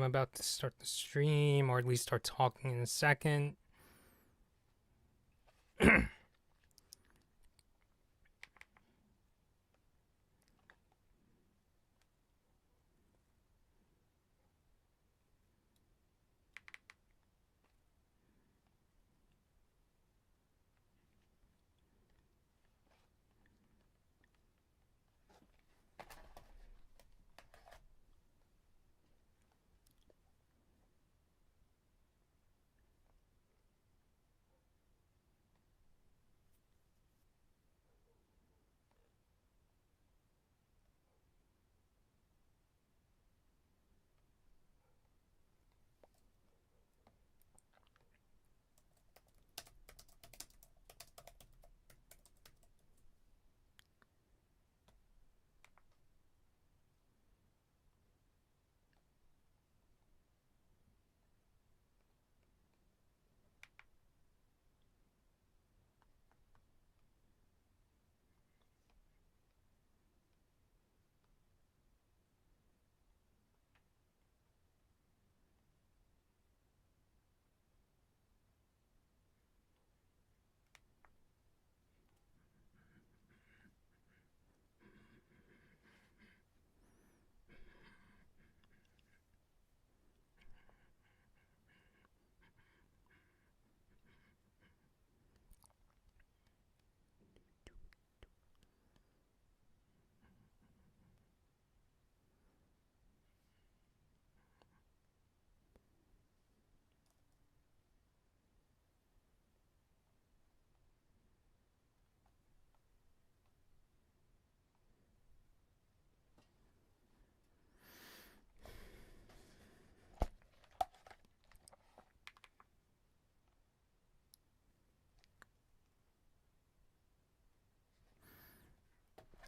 about to start the stream, or at least start talking in a second.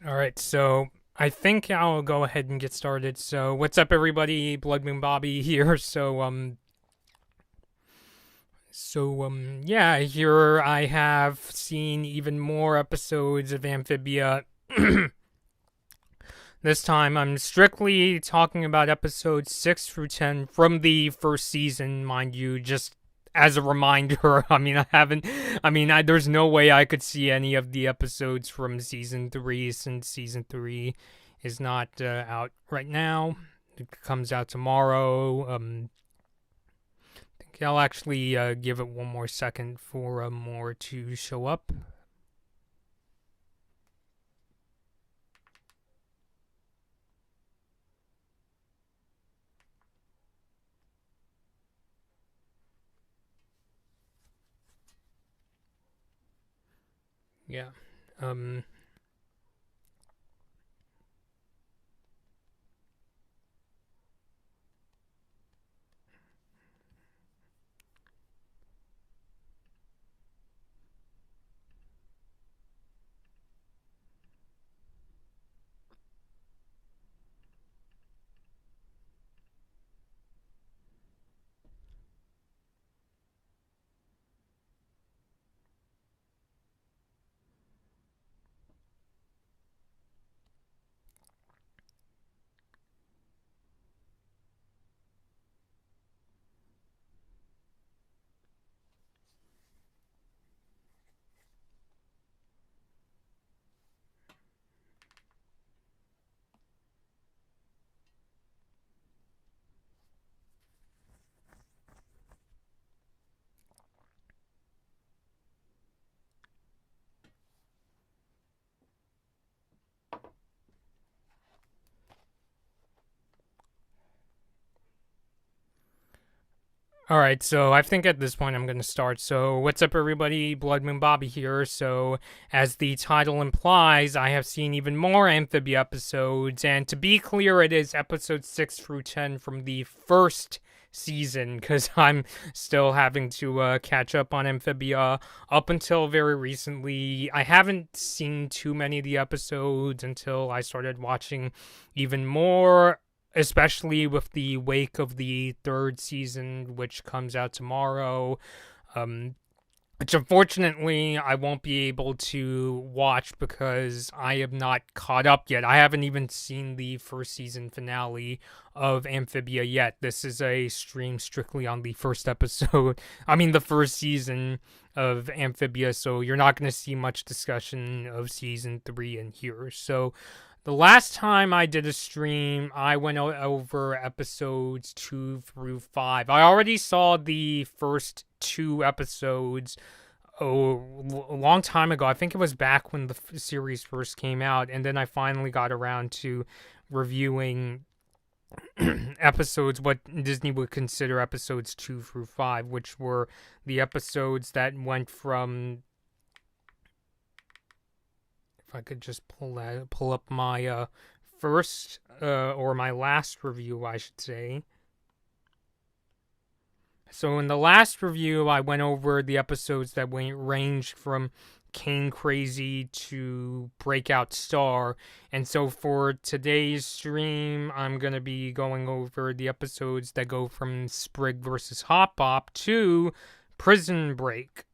All right, so I think I'll go ahead and get started. So, what's up, everybody? Blood Moon Bobby here. Yeah, here I have seen even more episodes of Amphibia. This time, I'm strictly talking about episodes 6 through 10 from the first season, mind you, just as a reminder. There's no way I could see any of the episodes from season 3 since season 3 is not out right now. It comes out tomorrow. I think I'll actually give it one more second for more to show up. Yeah. Alright, so I think at this point I'm going to start. So, what's up, everybody? Blood Moon Bobby here. So, as the title implies, I have seen even more Amphibia episodes, and to be clear, it is episodes 6 through 10 from the first season, because I'm still having to catch up on Amphibia. Up until very recently, I haven't seen too many of the episodes until I started watching even more, especially with the wake of the third season, which comes out tomorrow. which unfortunately I won't be able to watch because I am not caught up yet. I haven't even seen the first season finale of Amphibia yet. This is a stream strictly on the first episode. I mean, the first season of Amphibia, so you're not going to see much discussion of season 3 in here. So, the last time I did a stream, I went over episodes 2 through 5. I already saw the first 2 episodes a long time ago. I think it was back when the series first came out, and then I finally got around to reviewing episodes, what Disney would consider episodes 2 through 5, which were the episodes that went from, if I could just pull up my first or my last review, I should say. So in the last review, I went over the episodes that ranged from Kane Crazy to Breakout Star. And so for today's stream, I'm going to be going over the episodes that go from Sprig versus Hop Bop to Prison Break.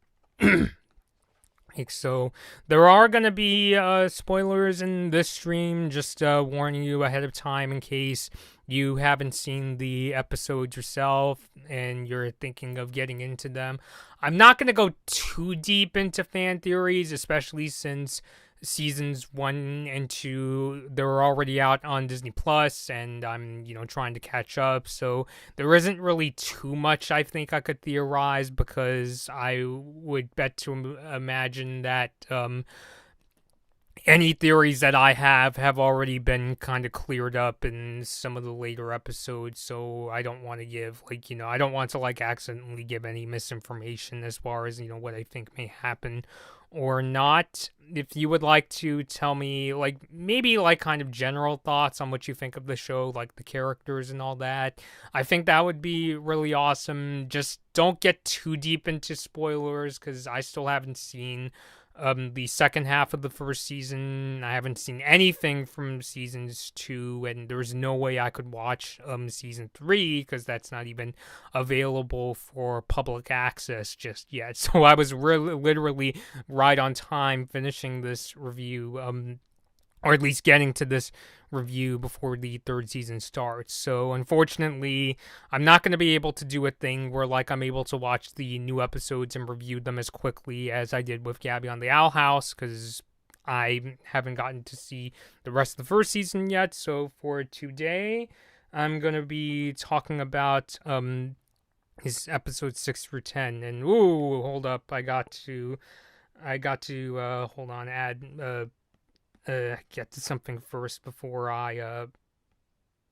So there are going to be spoilers in this stream, just warning you ahead of time in case you haven't seen the episodes yourself and you're thinking of getting into them. I'm not going to go too deep into fan theories, especially since seasons 1 and 2, they're already out on Disney Plus, and I'm, trying to catch up. So there isn't really too much I think I could theorize, because I would bet to imagine that any theories that I have already been kind of cleared up in some of the later episodes, so I don't want to give, I don't want to, accidentally give any misinformation as far as, what I think may happen or not. If you would like to tell me, maybe, kind of general thoughts on what you think of the show, the characters and all that, I think that would be really awesome. Just don't get too deep into spoilers, because I still haven't seen the second half of the first season. I haven't seen anything from seasons 2, and there's no way I could watch season 3, because that's not even available for public access just yet. So I was literally right on time finishing this review, or at least getting to this review before the third season starts. So unfortunately, I'm not going to be able to do a thing where I'm able to watch the new episodes and review them as quickly as I did with Gabby on the Owl House, because I haven't gotten to see the rest of the first season yet. So for today, I'm going to be talking about his episodes 6 through 10. And ooh, hold up, I got to hold on, add get to something first before I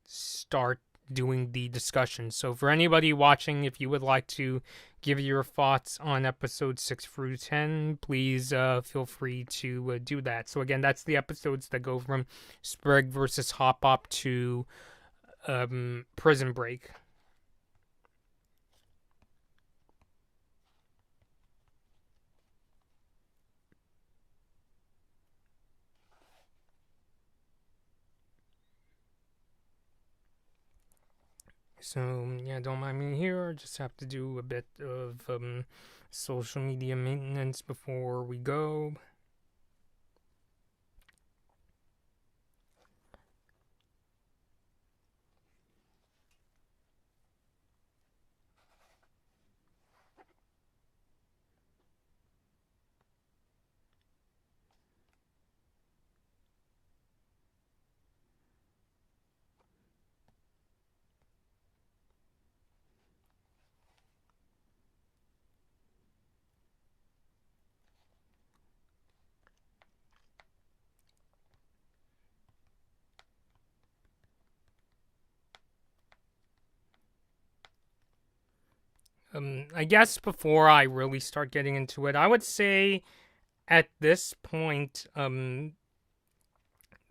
start doing the discussion. So for anybody watching, if you would like to give your thoughts on episodes 6 through 10, please feel free to do that. So again, that's the episodes that go from Sprig versus Hop Bop to Prison Break. So, yeah, don't mind me here. Just have to do a bit of social media maintenance before we go. I guess before I really start getting into it, I would say at this point,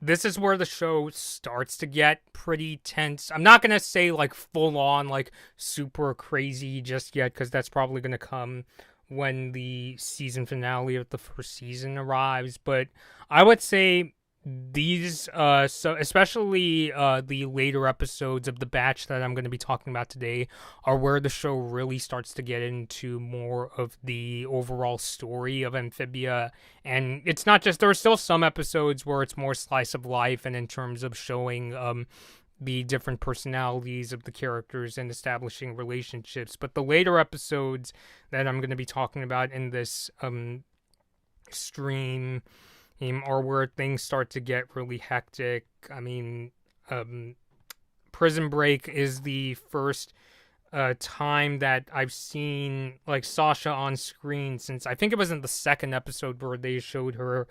this is where the show starts to get pretty tense. I'm not gonna say full on super crazy just yet, because that's probably gonna come when the season finale of the first season arrives. But I would say these so especially the later episodes of the batch that I'm going to be talking about today are where the show really starts to get into more of the overall story of Amphibia. And it's not just, there are still some episodes where it's more slice of life and in terms of showing the different personalities of the characters and establishing relationships, but the later episodes that I'm going to be talking about in this stream or where things start to get really hectic. I mean, Prison Break is the first time that I've seen like Sasha on screen since I think it was in the second episode where they showed her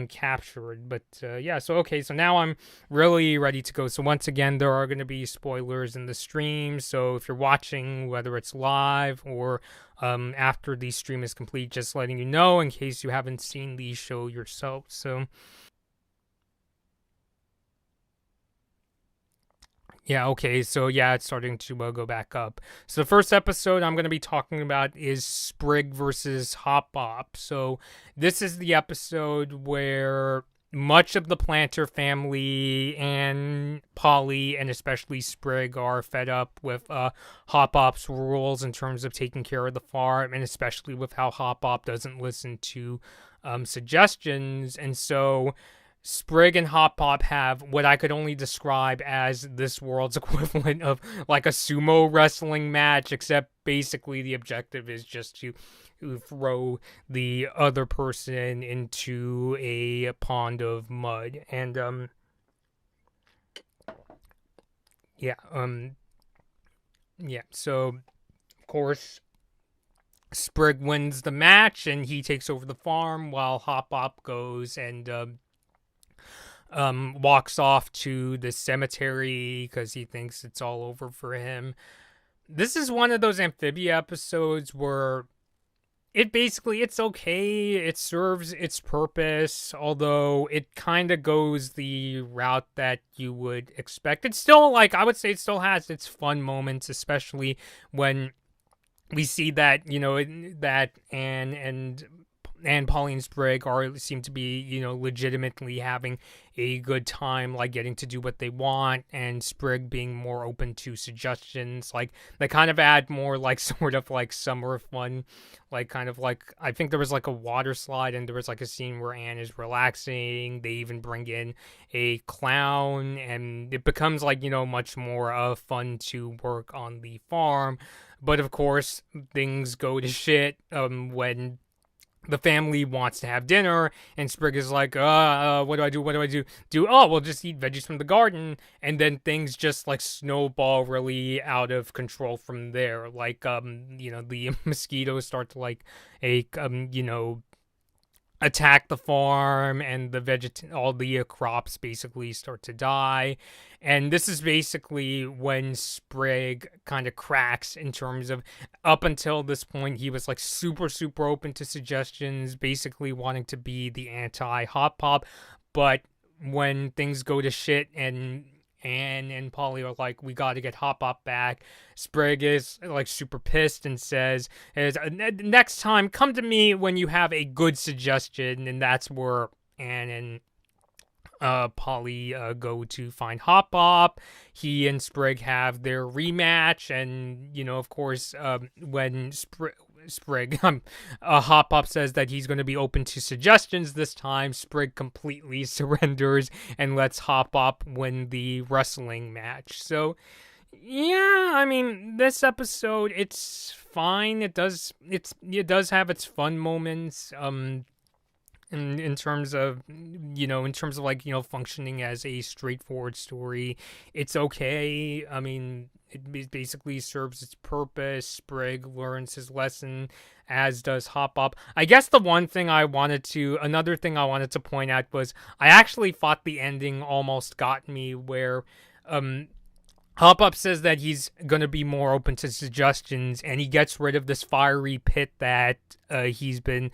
captured. But yeah, so okay, so now I'm really ready to go. So once again, there are going to be spoilers in the stream. So if you're watching, whether it's live or after the stream is complete, just letting you know in case you haven't seen the show yourself. So yeah, okay, so yeah, it's starting to go back up. So the first episode I'm going to be talking about is Sprig versus Hop Bop. So this is the episode where much of the Planter family and Polly and especially Sprig are fed up with Hop Bop's rules in terms of taking care of the farm, and especially with how Hop Bop doesn't listen to suggestions. And so Sprig and Hop Pop have what I could only describe as this world's equivalent of like a sumo wrestling match, except basically the objective is just to throw the other person into a pond of mud. And yeah, yeah, so of course Sprig wins the match and he takes over the farm while Hop Pop goes and walks off to the cemetery because he thinks it's all over for him. This is one of those Amphibia episodes where it's okay, it serves its purpose, although it kind of goes the route that you would expect. It's still, like, I would say it still has its fun moments, especially when we see that, that Anne and Pauline Sprig seem to be, legitimately having a good time, like getting to do what they want, and Sprig being more open to suggestions. Like they kind of add more like sort of like summer fun, like kind of like I think there was like a water slide and there was like a scene where Anne is relaxing. They even bring in a clown and it becomes like, much more fun to work on the farm. But of course, things go to shit when the family wants to have dinner, and Sprig is like, what do I do? What do I do? Oh, we'll just eat veggies from the garden. And then things just like snowball really out of control from there. Like, the mosquitoes start to like, attack the farm, and all the crops basically start to die. And this is basically when Sprig kind of cracks in terms of, up until this point he was like super open to suggestions, basically wanting to be the anti Hop Pop. But when things go to shit and Anne and Polly are like, we got to get Hop Pop back, Sprig is like super pissed and says, next time come to me when you have a good suggestion. And that's where Anne and Polly go to find Hop Pop. He and Sprig have their rematch, and of course when Sprig Hop Pop says that he's going to be open to suggestions this time, Sprig completely surrenders and lets Hop Pop win the wrestling match. So yeah, I mean, this episode, it's fine. It does have its fun moments in terms of like, functioning as a straightforward story. It's okay. I mean, it basically serves its purpose. Sprig learns his lesson, as does Hop Pop. I guess another thing I wanted to point out was I actually thought the ending almost got me, where Hop Pop says that he's going to be more open to suggestions, and he gets rid of this fiery pit that he's been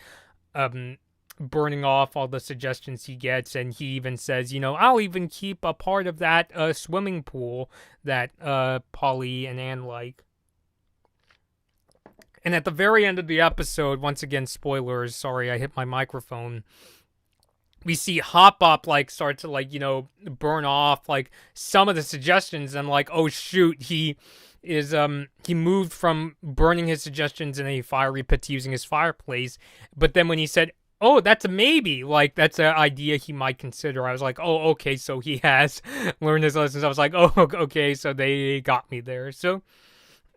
burning off all the suggestions he gets. And he even says, I'll even keep a part of that swimming pool that Polly and Anne like. And at the very end of the episode, once again, spoilers, sorry, I hit my microphone. we see Hop Bop like start to like burn off like some of the suggestions, and like, oh shoot, he moved from burning his suggestions in a fiery pit to using his fireplace. But then when he said, oh, that's a maybe, like that's an idea he might consider, I was like, oh, okay, so he has learned his lessons. I was like, oh, okay, so they got me there. So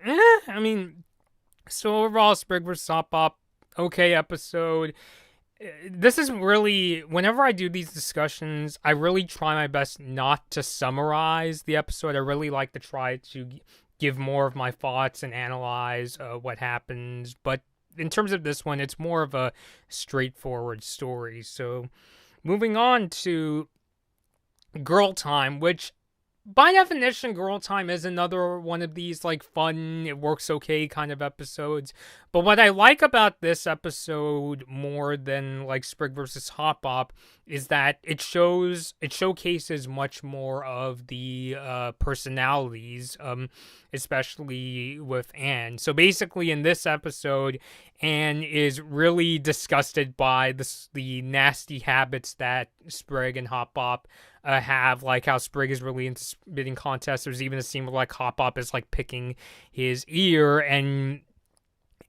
I mean, so overall, Sprig vs. Hop Bop, okay episode. This is really, whenever I do these discussions, I really try my best not to summarize the episode. I really like to try to give more of my thoughts and analyze what happens. But in terms of this one, it's more of a straightforward story. So moving on to Girl Time, which by definition, Girl Time is another one of these like fun, it works okay kind of episodes. But what I like about this episode more than like Sprig versus Hop Bop is that it showcases much more of the personalities, especially with Anne. So basically, in this episode, Anne is really disgusted by the nasty habits that Sprig and Hop Bop have, like how Sprig is really into spitting contests. There's even a scene where like Hop Bop is like picking his ear,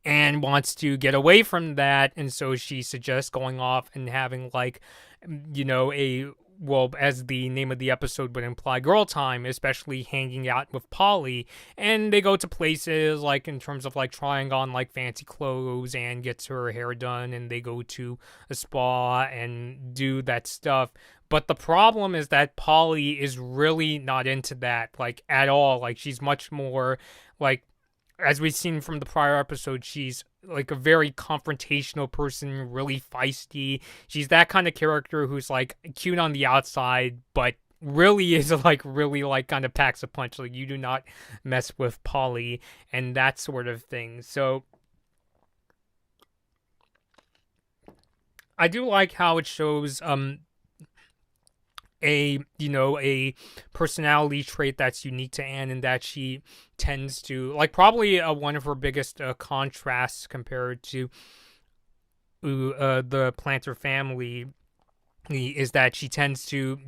and wants to get away from that, and so she suggests going off and having like as the name of the episode would imply, girl time, especially hanging out with Polly. And they go to places like in terms of like trying on like fancy clothes, and gets her hair done, and they go to a spa and do that stuff. But the problem is that Polly is really not into that, like, at all. Like, she's much more, like, as we've seen from the prior episode, she's, like, a very confrontational person, really feisty. She's that kind of character who's, like, cute on the outside, but really is, like, really, like, kind of packs a punch. Like, you do not mess with Polly, and that sort of thing. So I do like how it shows, a personality trait that's unique to Anne, and that she tends to like, probably one of her biggest contrasts compared to the Planter family is that she tends to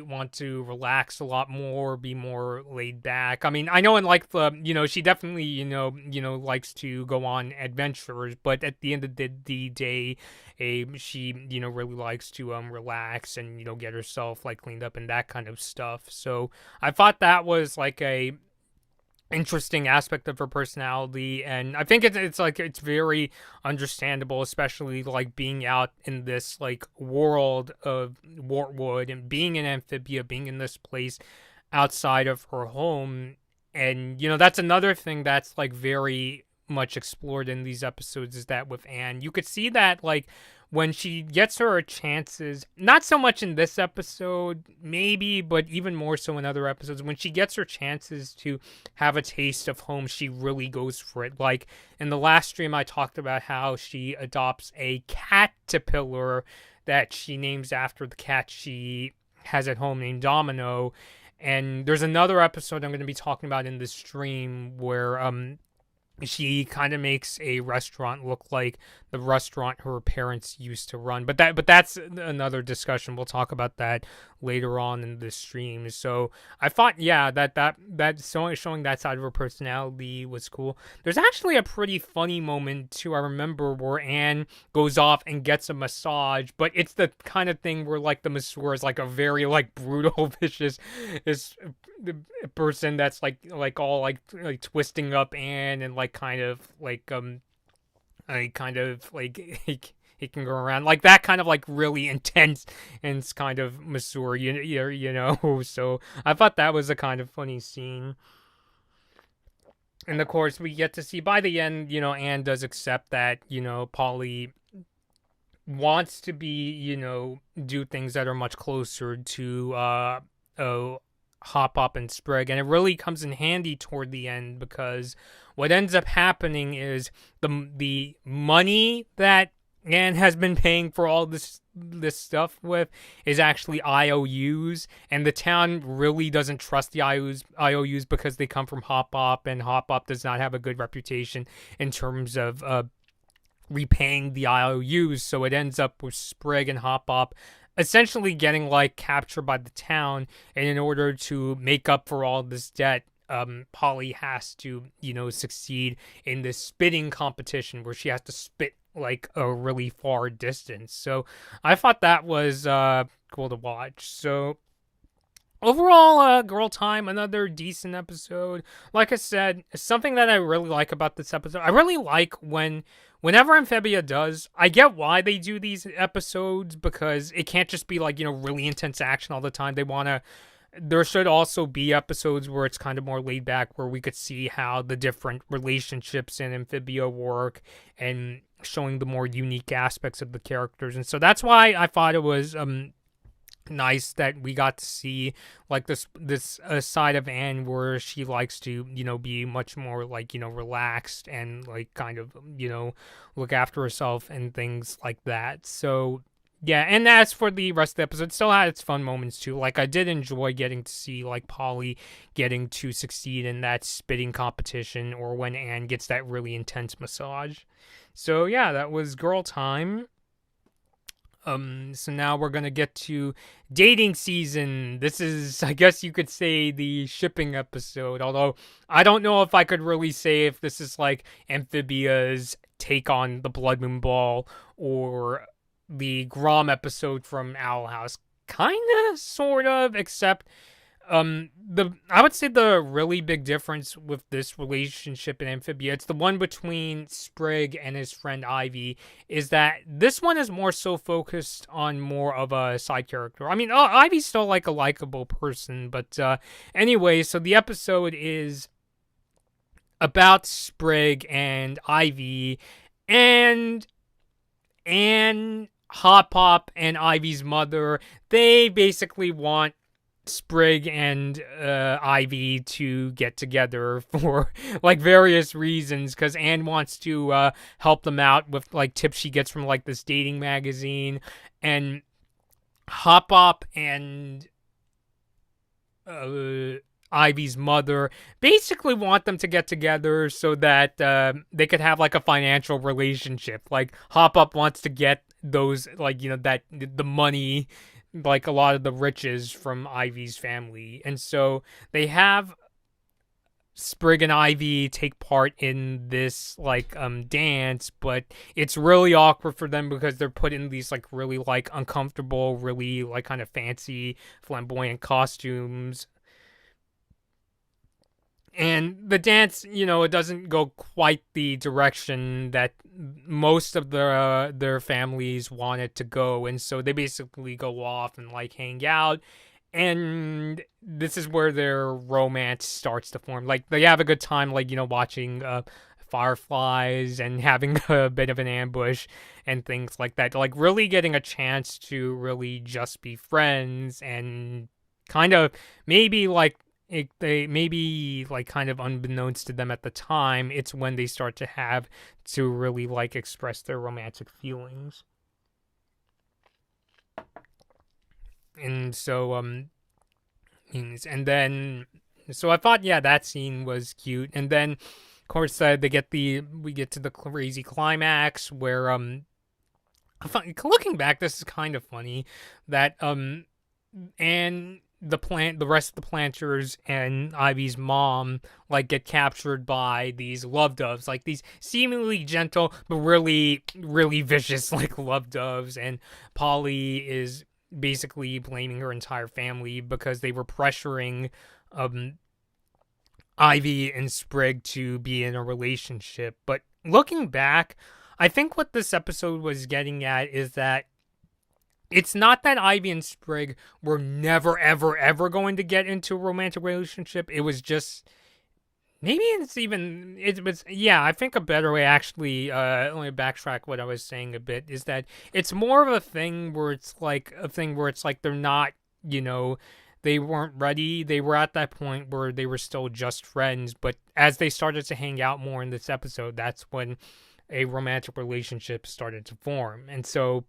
want to relax a lot more, be more laid back. I mean, I know in like the she definitely likes to go on adventures, but at the end of the day, she really likes to relax and get herself like cleaned up and that kind of stuff. So I thought that was like a interesting aspect of her personality, and I think it's very understandable, especially like being out in this like world of Wartwood and being an Amphibia, being in this place outside of her home. And that's another thing that's like very much explored in these episodes, is that with Anne, you could see that like when she gets her chances, not so much in this episode, maybe, but even more so in other episodes, when she gets her chances to have a taste of home, she really goes for it. Like in the last stream, I talked about how she adopts a caterpillar that she names after the cat she has at home named Domino. And there's another episode I'm going to be talking about in this stream where she kind of makes a restaurant look like the restaurant her parents used to run. But that's another discussion. We'll talk about that later on in the stream. So I thought, yeah, that showing that side of her personality was cool. There's actually a pretty funny moment too, I remember, where Anne goes off and gets a massage, but it's the kind of thing where like the masseur is like a very like brutal, vicious the person that's like all like twisting up Anne, and like kind of like he can go around like that, kind of like really intense and kind of masseur, so I thought that was a kind of funny scene. And of course we get to see by the end, Anne does accept that Polly wants to be do things that are much closer to Hop Bop and Sprig, and it really comes in handy toward the end, because what ends up happening is the money that Anne has been paying for all this stuff with is actually IOUs, and the town really doesn't trust the IOUs because they come from Hop Bop, and Hop Bop does not have a good reputation in terms of repaying the IOUs. So it ends up with Sprig and Hop Hop essentially getting like captured by the town, and in order to make up for all this debt, Polly has to, succeed in this spitting competition where she has to spit like a really far distance. So I thought that was cool to watch. So overall, Girl Time, another decent episode. Like I said, something that I really like about this episode, I really like whenever Amphibia does, I get why they do these episodes, because it can't just be like, really intense action all the time. There should also be episodes where it's kind of more laid back, where we could see how the different relationships in Amphibia work and showing the more unique aspects of the characters. And so that's why I thought it was nice that we got to see like this side of Anne where she likes to be much more like relaxed and like kind of look after herself and things like that. So yeah, and as for the rest of the episode, it still had its fun moments too. Like I did enjoy getting to see like Polly getting to succeed in that spitting competition, or when Anne gets that really intense massage. So yeah, that was Girl Time. So now we're gonna get to dating season. This is, I guess you could say, the shipping episode. Although I don't know if I could really say if this is like Amphibia's take on the Blood Moon Ball or the Grom episode from Owl House. Kinda, sort of, except I would say the really big difference with this relationship in Amphibia, it's the one between Sprig and his friend Ivy, is that this one is more so focused on more of a side character. I mean, Ivy's still like a likable person, but anyway, so the episode is about Sprig and Ivy, and Hop Hop and Ivy's mother, they basically want Sprig and Ivy to get together for like various reasons, because Anne wants to help them out with like tips she gets from like this dating magazine, and Hop Hop and Ivy's mother basically want them to get together so that they could have like a financial relationship. Like Hop Hop wants to get those like that the money, like a lot of the riches from Ivy's family. And so they have Sprig and Ivy take part in this like dance, but it's really awkward for them because they're put in these like really like uncomfortable, really like kind of fancy, flamboyant costumes. And the dance, it doesn't go quite the direction that most of their families want it to go, and so they basically go off and like hang out, and this is where their romance starts to form. Like they have a good time, like watching fireflies and having a bit of an ambush and things like that. Like really getting a chance to really just be friends, and kind of maybe like. They maybe like kind of unbeknownst to them at the time, it's when they start to have to really like express their romantic feelings. And so and then so I thought, yeah, that scene was cute. And then of course we get to the crazy climax where looking back, this is kind of funny that and the rest of the planters and Ivy's mom like get captured by these love doves, like these seemingly gentle but really really vicious like love doves, and Polly is basically blaming her entire family because they were pressuring Ivy and Sprig to be in a relationship. But looking back, I think what this episode was getting at is that it's not that Ivy and Sprig were never, ever, ever going to get into a romantic relationship. It was just, maybe I think a better way, actually, let me backtrack what I was saying a bit, is that it's more of a thing where it's like, they're not, they weren't ready. They were at that point where they were still just friends. But as they started to hang out more in this episode, that's when a romantic relationship started to form. And so,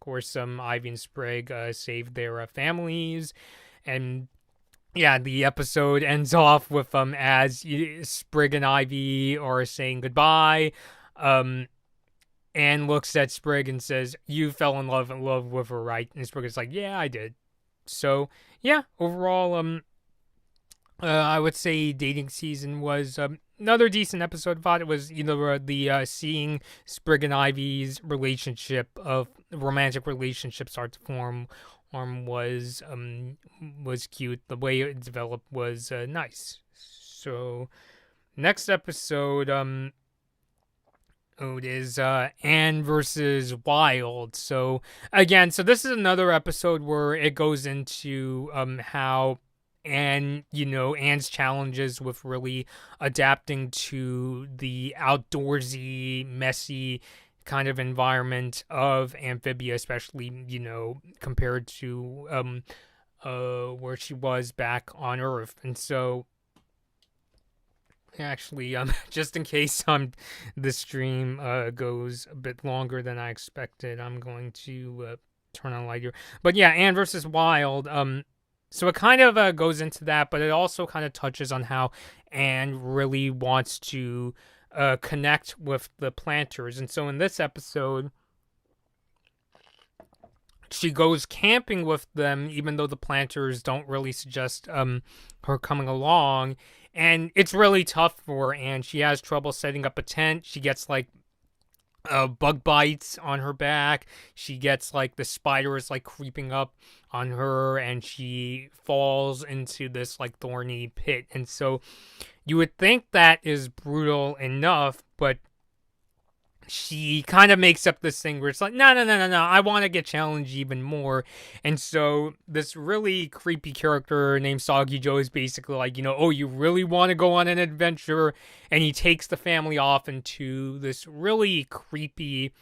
course, Ivy and Sprig saved their families, and yeah, the episode ends off with as Sprig and Ivy are saying goodbye. Anne looks at Sprig and says, "You fell in love with her, right?" And Sprig is like, "Yeah, I did." So yeah, overall, I would say dating season was another decent episode. I thought it was, the seeing Sprig and Ivy's relationship of romantic relationship start to form was cute. The way it developed was nice. So next episode, it is Anne versus Wild. So again, this is another episode where it goes into how Anne's challenges with really adapting to the outdoorsy, messy kind of environment of Amphibia, especially, compared to where she was back on Earth. And so actually, just in case the stream goes a bit longer than I expected, I'm going to turn on light here. But yeah, Anne versus Wild. So it kind of goes into that, but it also kind of touches on how Anne really wants to connect with the planters. And so in this episode, she goes camping with them, even though the planters don't really suggest her coming along. And it's really tough for her, and she has trouble setting up a tent. She gets bug bites on her back. She gets the spiders creeping up on her, and she falls into this thorny pit. And so you would think that is brutal enough, but she kind of makes up this thing where it's no, I want to get challenged even more. And so this really creepy character named Soggy Joe is basically oh, you really want to go on an adventure? And he takes the family off into this really creepy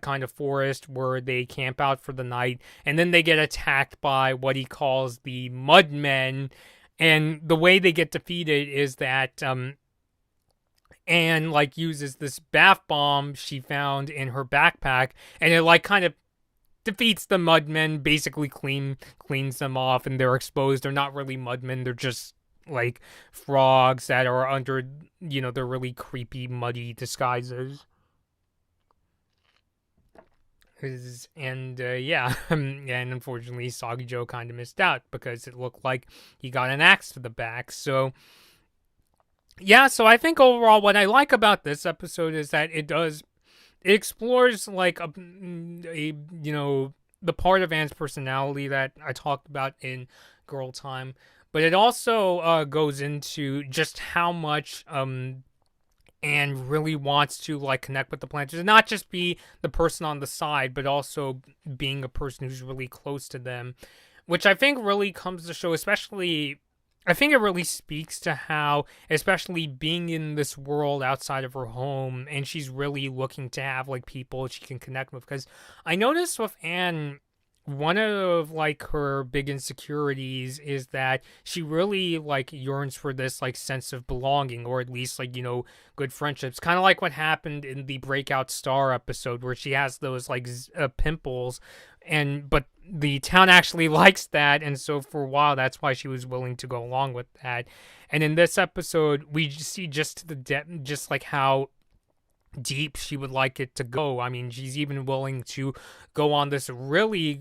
kind of forest where they camp out for the night, and then they get attacked by what he calls the Mudmen. And the way they get defeated is that Anne uses this bath bomb she found in her backpack, and it kind of defeats the Mudmen, basically cleans them off, and they're exposed. They're not really Mudmen, they're just frogs that are under they're really creepy muddy disguises. And and unfortunately Soggy Joe kind of missed out because it looked like he got an axe to the back. So yeah, so I think overall what I like about this episode is that it explores the part of Anne's personality that I talked about in Girl Time, but it also goes into just how much Anne really wants to connect with the planters, and not just be the person on the side, but also being a person who's really close to them, which I think really comes to show, especially I think it really speaks to how, especially being in this world outside of her home, and she's really looking to have people she can connect with. Because I noticed with Anne, one of her big insecurities is that she really yearns for this sense of belonging, or at least good friendships, kind of like what happened in the Breakout Star episode where she has those pimples, but the town actually likes that, and so for a while that's why she was willing to go along with that. And in this episode we see just the depth, just how deep she would like it to go. I mean, she's even willing to go on this really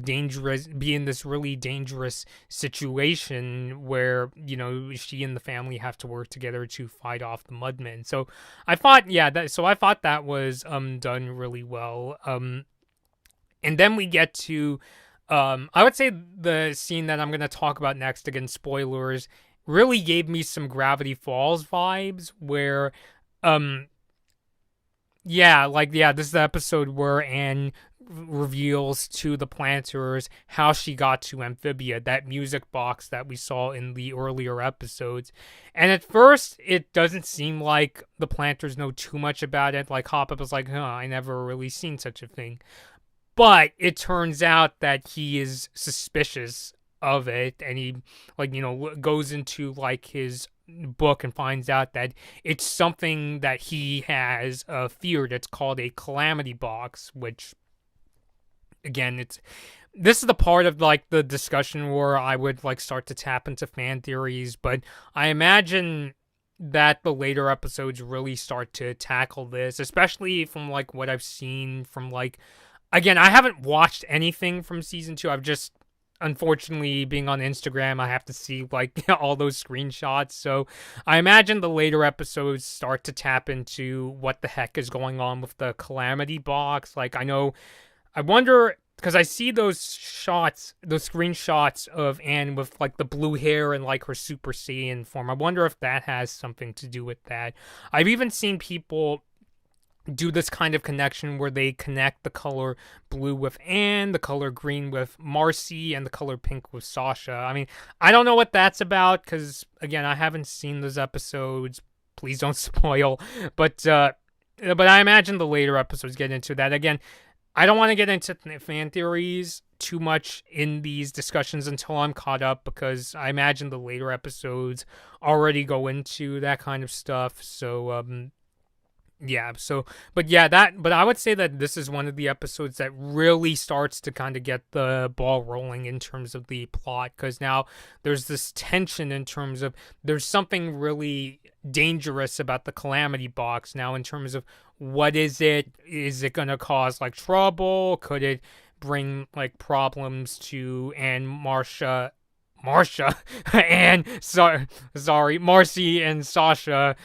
dangerous, be in this really dangerous situation where she and the family have to work together to fight off the Mudmen. So I thought that was done really well. And then we get to I would say the scene that I'm going to talk about next, again spoilers, really gave me some Gravity Falls vibes, where this is the episode where Anne reveals to the planters how she got to Amphibia, that music box that we saw in the earlier episodes. And at first, it doesn't seem like the planters know too much about it. Hop-Up was I never really seen such a thing. But it turns out that he is suspicious of it, and he goes into his book and finds out that it's something that he has feared. It's called a calamity box, which again, this is the part of the discussion where I would start to tap into fan theories, but I imagine that the later episodes really start to tackle this, especially from like what I've seen from like, again, I haven't watched anything from season 2. I've just, unfortunately, being on Instagram, I have to see like all those screenshots. So I imagine the later episodes start to tap into what the heck is going on with the Calamity box. Like, I wonder, because I see those shots, those screenshots of Anne with like the blue hair and like her Super Saiyan form. I wonder if that has something to do with that. I've even seen people do this kind of connection where they connect the color blue with Anne, the color green with Marcy, and the color pink with Sasha. I mean, I don't know what that's about because, again, I haven't seen those episodes. Please don't spoil. But I imagine the later episodes get into that. Again, I don't want to get into fan theories too much in these discussions until I'm caught up because I imagine the later episodes already go into that kind of stuff. So, but I would say that this is one of the episodes that really starts to kind of get the ball rolling in terms of the plot, because now there's this tension in terms of there's something really dangerous about the Calamity box now in terms of what is it going to cause like trouble, could it bring like problems to Marcia and Marcy and Sasha.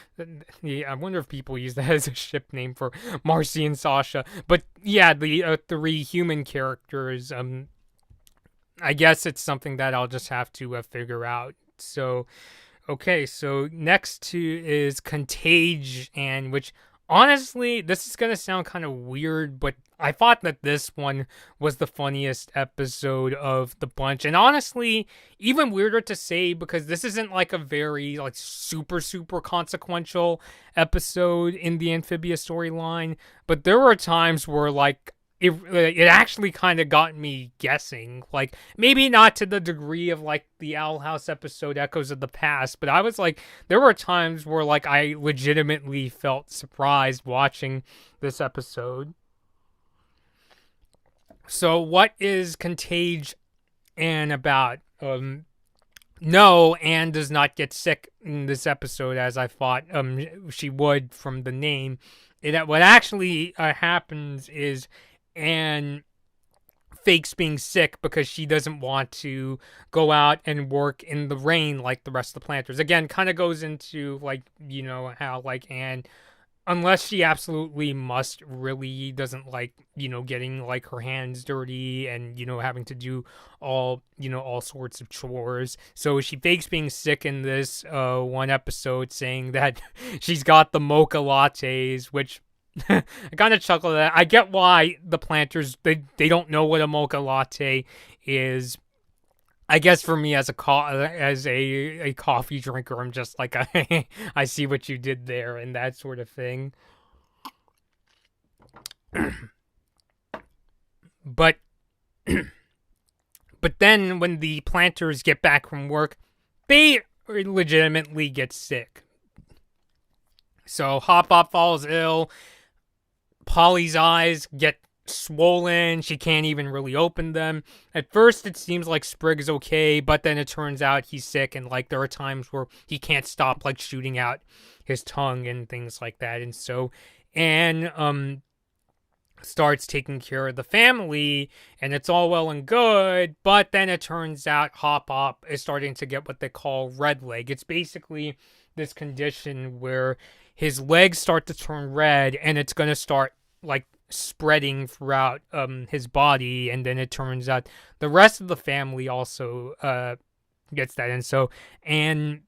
Yeah, I wonder if people use that as a ship name for Marcy and Sasha. But yeah, the 3 human characters. I guess it's something that I'll just have to figure out. So, okay, so next is Contage, and which honestly, this is gonna sound kind of weird, but I thought that this one was the funniest episode of the bunch. And honestly, even weirder to say because this isn't like a very like super consequential episode in the Amphibia storyline, but there were times where like it actually kind of got me guessing, like maybe not to the degree of like the Owl House episode Echoes of the Past, but I was like, there were times where like I legitimately felt surprised watching this episode. So what is Contage Anne about? No, Anne does not get sick in this episode as I thought she would from the name. What actually happens is Anne fakes being sick because she doesn't want to go out and work in the rain like the rest of the planters. Again, kind of goes into like, you know, how like Anne, unless she absolutely must, really doesn't like, you know, getting like her hands dirty and, you know, having to do all sorts of chores. So she fakes being sick in this one episode, saying that she's got the mocha lattes, which I kind of chuckle at that. I get why the planters, they don't know what a mocha latte is. I guess for me as a coffee drinker, I'm just like, I see what you did there and that sort of thing. But then when the planters get back from work, they legitimately get sick. So Hop Hop falls ill. Polly's eyes get swollen. She can't even really open them. At first it seems like Sprig is okay, but then it turns out he's sick, and like there are times where he can't stop like shooting out his tongue and things like that. And so Anne starts taking care of the family, and it's all well and good, but then it turns out Hop Hop is starting to get what they call red leg. It's basically this condition where his legs start to turn red, and it's going to start like spreading throughout his body, and then it turns out the rest of the family also gets that. And so Anne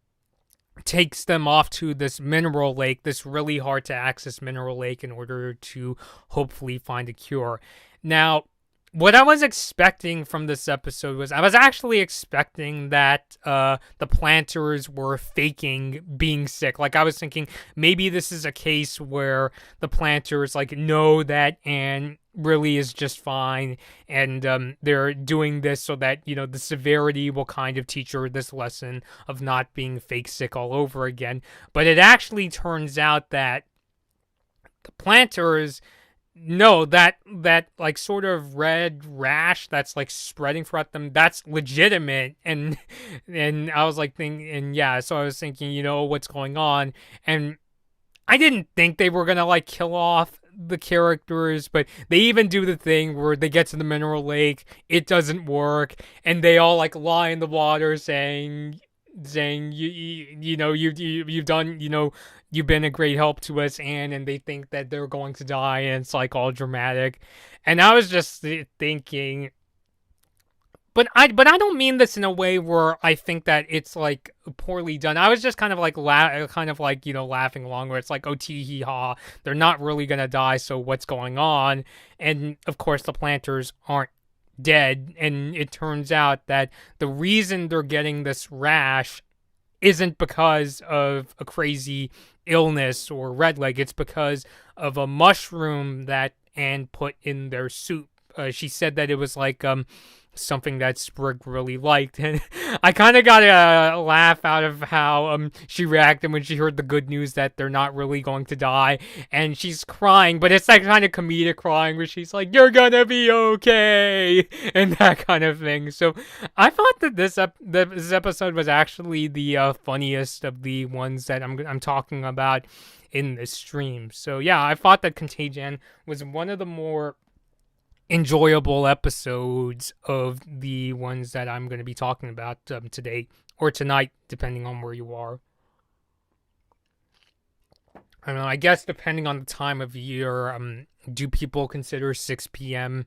takes them off to this mineral lake, this really hard to access mineral lake, in order to hopefully find a cure. Now, what I was expecting from this episode was I was actually expecting that the planters were faking being sick. Like, I was thinking maybe this is a case where the planters like know that Anne really is just fine, and they're doing this so that, you know, the severity will kind of teach her this lesson of not being fake sick all over again. But it actually turns out that the planters, no, that like sort of red rash that's like spreading throughout them, that's legitimate. And I was like thinking, and yeah, so I was thinking, what's going on? And I didn't think they were gonna like kill off the characters, but they even do the thing where they get to the mineral lake, it doesn't work, and they all like lie in the water saying you've done, you've been a great help to us, and they think that they're going to die, and it's like all dramatic. And I was just thinking, but I don't mean this in a way where I think that it's like poorly done. I was just kind of like laughing along, where it's like, oh, tee hee ha, they're not really gonna die, so what's going on? And of course the planters aren't dead, and it turns out that the reason they're getting this rash isn't because of a crazy illness or red leg. It's because of a mushroom that Anne put in their soup. She said that it was like something that Sprig really liked, and I kind of got a laugh out of how she reacted when she heard the good news that they're not really going to die, and she's crying, but it's that kind of comedic crying where she's like, "You're gonna be okay," and that kind of thing. So I thought that this episode was actually the funniest of the ones that I'm talking about in this stream. So yeah, I thought that Contagion was one of the more enjoyable episodes of the ones that I'm going to be talking about today or tonight, depending on where you are. I don't know, I guess depending on the time of year, do people consider 6 p.m.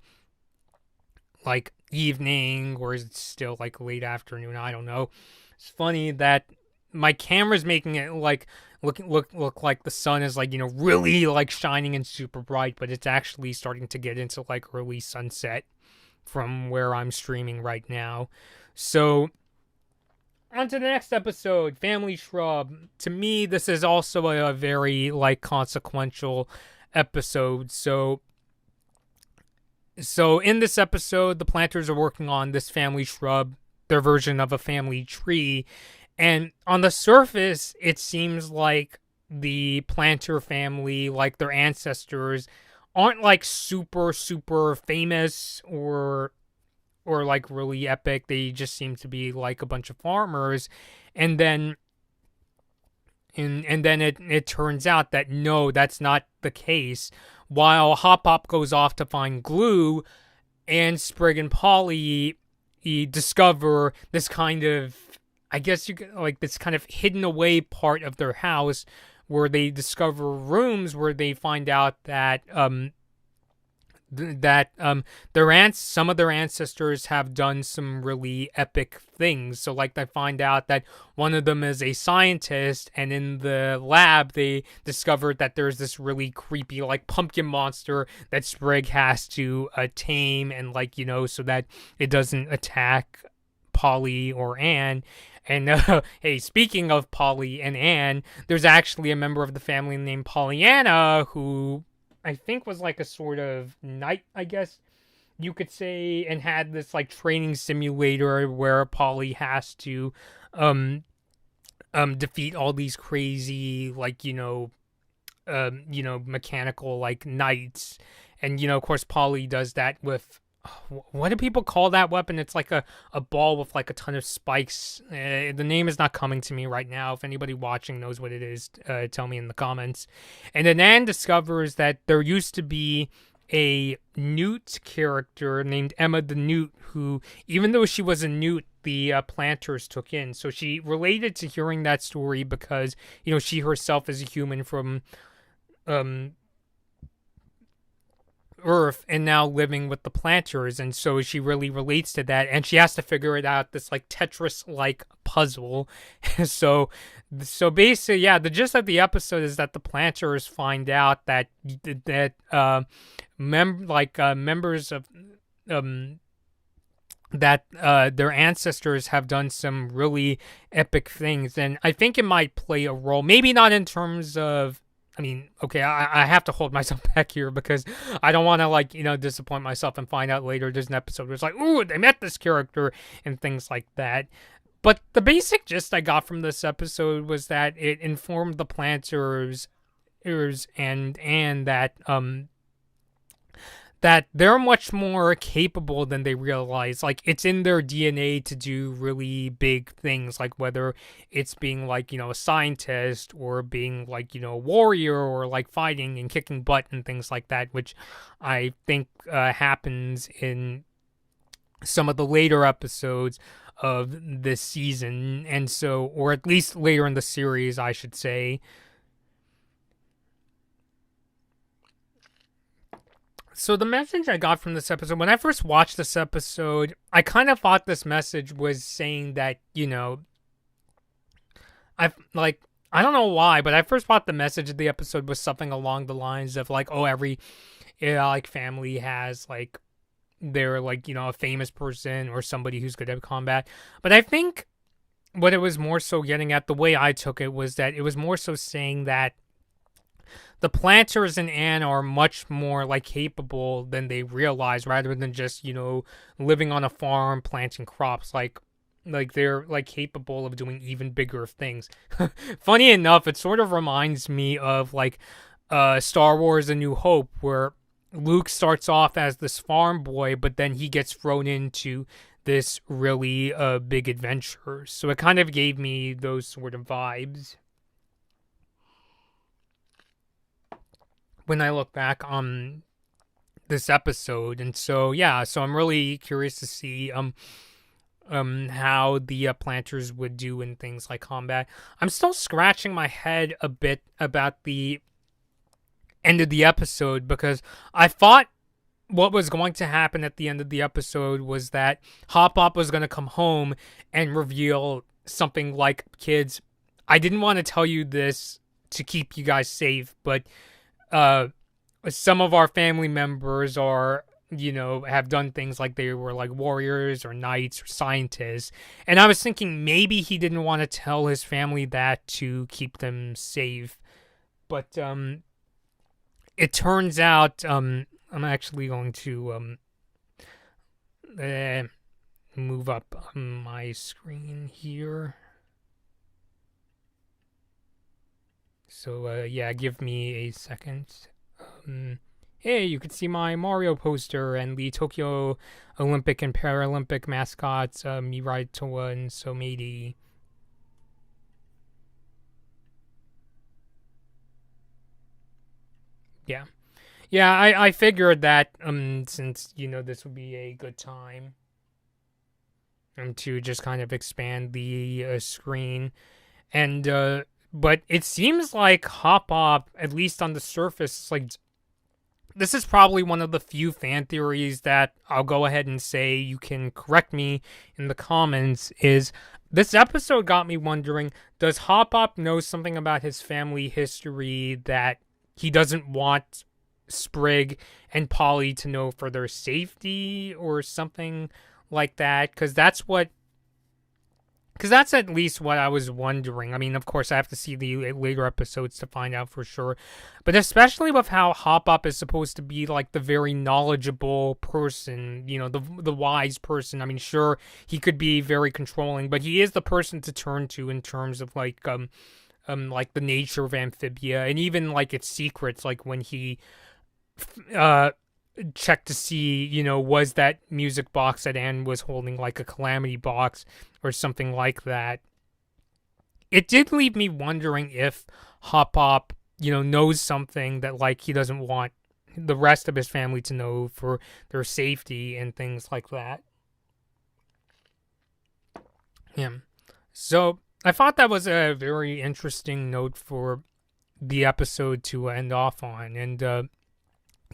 like evening, or is it still like late afternoon? I don't know. It's funny that my camera's making it like look like the sun is like, really like shining and super bright, but it's actually starting to get into like early sunset from where I'm streaming right now. So on to the next episode, Family Shrub. To me, this is also a very like consequential episode. So in this episode, the planters are working on this family shrub, their version of a family tree. And on the surface, it seems like the planter family, like their ancestors, aren't like super, super famous or like really epic. They just seem to be like a bunch of farmers. And then it turns out that no, that's not the case. While Hop Hop goes off to find glue, and Sprig and Polly discover this kind of, I guess you could, like, this kind of hidden away part of their house where they discover rooms where they find out that some of their ancestors have done some really epic things. So like they find out that one of them is a scientist, and in the lab they discovered that there's this really creepy like pumpkin monster that Sprig has to tame, and like, so that it doesn't attack Polly or Anne. And hey, speaking of Polly and Anne, there's actually a member of the family named Pollyanna who I think was like a sort of knight, I guess you could say, and had this like training simulator where Polly has to defeat all these crazy like mechanical like knights. And of course Polly does that with, what do people call that weapon? It's like a ball with like a ton of spikes. The name is not coming to me right now. If anybody watching knows what it is, tell me in the comments. And then Anne discovers that there used to be a newt character named Emma the Newt, who, even though she was a newt, the planters took in. So she related to hearing that story because, she herself is a human from Earth and now living with the planters, and so she really relates to that, and she has to figure it out, this like Tetris like puzzle. so basically, yeah, the gist of the episode is that the planters find out that members of that their ancestors have done some really epic things, and I think it might play a role, maybe not in terms of, okay, I have to hold myself back here because I don't want to, like, disappoint myself and find out later there's an episode where it's like, ooh, they met this character and things like that. But the basic gist I got from this episode was that it informed the planters and that that they're much more capable than they realize. Like, it's in their DNA to do really big things, like whether it's being like, a scientist, or being like, a warrior, or like fighting and kicking butt and things like that, which I think happens in some of the later episodes of this season. And so, or at least later in the series, I should say. So the message I got from this episode, when I first watched this episode, I kind of thought this message was saying that, I don't know why, but I first thought the message of the episode was something along the lines of like, oh, every like family has like, they're like, a famous person or somebody who's good at combat. But I think what it was more so getting at, the way I took it, was that it was more so saying that the planters in Anne are much more like capable than they realize, rather than just, living on a farm planting crops. Like they're like capable of doing even bigger things. Funny enough, it sort of reminds me of like Star Wars A New Hope, where Luke starts off as this farm boy, but then he gets thrown into this really big adventure. So it kind of gave me those sort of vibes when I look back on this episode. And so yeah, so I'm really curious to see how the planters would do in things like combat. I'm still scratching my head a bit about the end of the episode, because I thought what was going to happen at the end of the episode was that Hop Hop was going to come home and reveal something like, kids, I didn't want to tell you this to keep you guys safe, but some of our family members are, have done things like they were like warriors or knights or scientists. And I was thinking maybe he didn't want to tell his family that to keep them safe. But it turns out, I'm actually going to move up my screen here. So yeah, give me a second. Hey, you can see my Mario poster and the Tokyo Olympic and Paralympic mascots, Mirai Toa and Somedi. Yeah. Yeah, I figured that, since, this would be a good time to just kind of expand the screen. And, but it seems like Hop Hop, at least on the surface, like, this is probably one of the few fan theories that I'll go ahead and say, you can correct me in the comments, is this episode got me wondering, does Hop Hop know something about his family history that he doesn't want Sprig and Polly to know for their safety or something like that? Because that's at least what I was wondering. I mean, of course, I have to see the later episodes to find out for sure. But especially with how Hop Hop is supposed to be like the very knowledgeable person, the wise person. I mean, sure, he could be very controlling, but he is the person to turn to in terms of like the nature of Amphibia, and even like its secrets, like when he check to see, was that music box that Anne was holding like a calamity box or something like that. It did leave me wondering if Hop Hop, knows something that like he doesn't want the rest of his family to know for their safety and things like that. Yeah. So I thought that was a very interesting note for the episode to end off on. And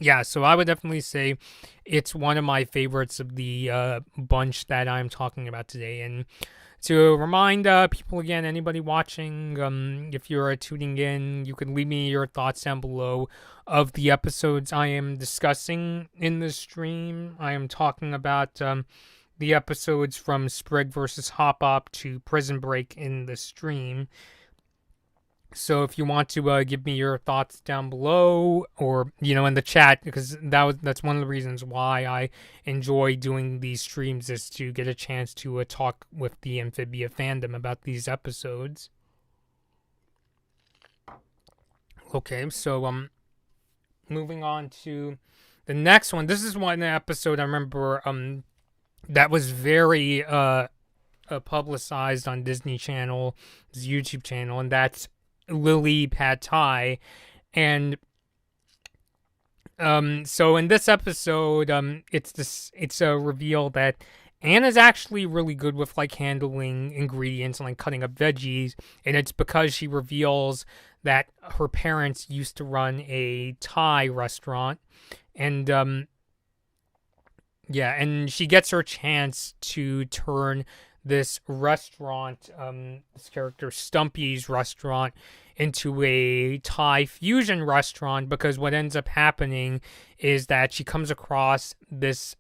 yeah, so I would definitely say it's one of my favorites of the bunch that I'm talking about today. And to remind people again, anybody watching, if you're tuning in, you can leave me your thoughts down below of the episodes I am discussing in this stream. I am talking about the episodes from Sprig versus Hop Hop to Prison Break in the stream. So if you want to give me your thoughts down below, or in the chat, because that's one of the reasons why I enjoy doing these streams, is to get a chance to talk with the Amphibia fandom about these episodes. Okay, so moving on to the next one, this is one episode I remember that was very publicized on Disney Channel's YouTube channel, and that's Lily Pad Thai. And so in this episode, it's a reveal that Anna's actually really good with like handling ingredients and like cutting up veggies, and it's because she reveals that her parents used to run a Thai restaurant, and yeah, and she gets her chance to turn this restaurant, this character Stumpy's restaurant, into a Thai fusion restaurant, because what ends up happening is that she comes across this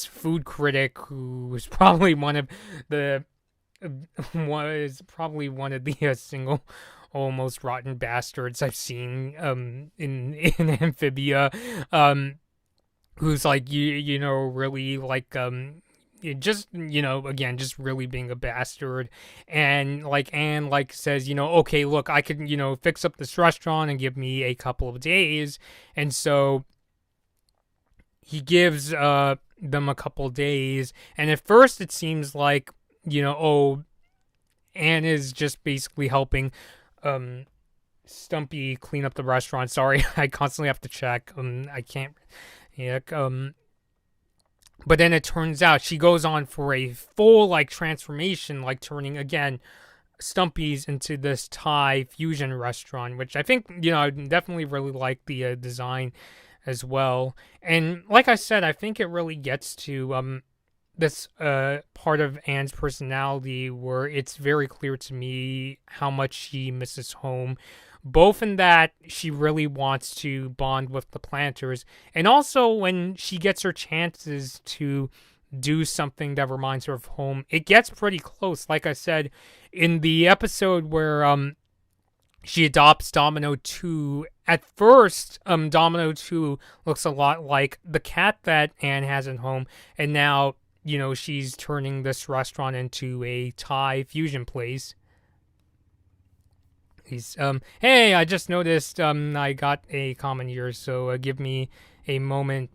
food critic who was probably one of the single almost rotten bastards I've seen in Amphibia, who's like you know really like just again just really being a bastard. And like Anne like says, okay, look, I could fix up this restaurant and give me a couple of days. And so he gives them a couple of days, and at first it seems like Anne is just basically helping Stumpy clean up the restaurant. Sorry, I constantly have to check. I can't. Yeah. But then it turns out she goes on for a full like transformation, like turning again Stumpy's into this Thai fusion restaurant, which I think I definitely really like the design as well. And like I said, I think it really gets to this part of Anne's personality where it's very clear to me how much she misses home, both in that she really wants to bond with the planters, and also when she gets her chances to do something that reminds her of home, it gets pretty close. Like I said, in the episode where she adopts Domino 2, at first, Domino 2 looks a lot like the cat that Anne has at home, and now, she's turning this restaurant into a Thai fusion place. He's, hey, I just noticed, I got a comment here, so give me a moment.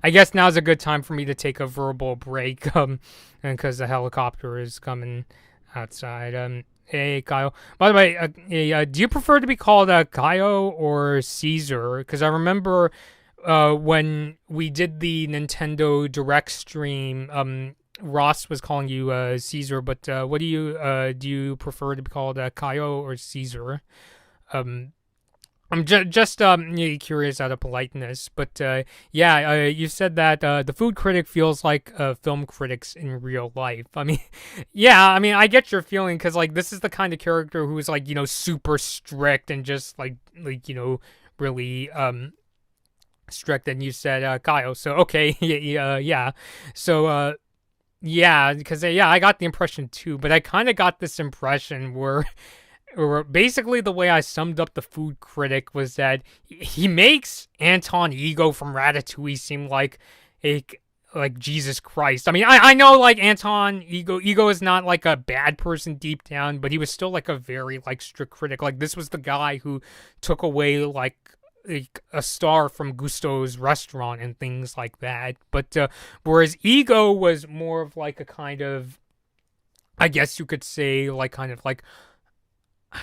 I guess now's a good time for me to take a verbal break, because the helicopter is coming outside. Hey, Kyle. By the way, do you prefer to be called Kyle or Caesar? Because I remember when we did the Nintendo Direct stream, Ross was calling you Caesar, but what do you prefer to be called, Kyle or Caesar? I'm just curious out of politeness, but you said that the food critic feels like film critics in real life. I mean, yeah, I mean, I get your feeling, because like this is the kind of character who's like super strict and just like really strict. And you said Kyle, so okay, yeah, so yeah, because I got the impression too, but I kind of got this impression where. Or basically, the way I summed up the food critic was that he makes Anton Ego from Ratatouille seem like Jesus Christ. I mean, I know like Anton Ego is not like a bad person deep down, but he was still like a very like strict critic. Like this was the guy who took away like a star from Gusto's restaurant and things like that. But whereas Ego was more of like a kind of, I guess you could say, like kind of like,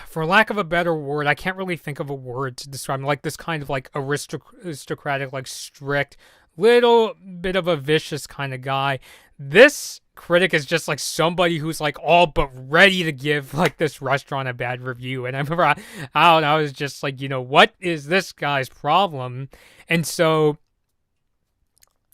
for lack of a better word, I can't really think of a word to describe him, like this kind of like aristocratic, like strict, little bit of a vicious kind of guy. This critic is just like somebody who's like all but ready to give like this restaurant a bad review. And I remember I was just like, what is this guy's problem? And so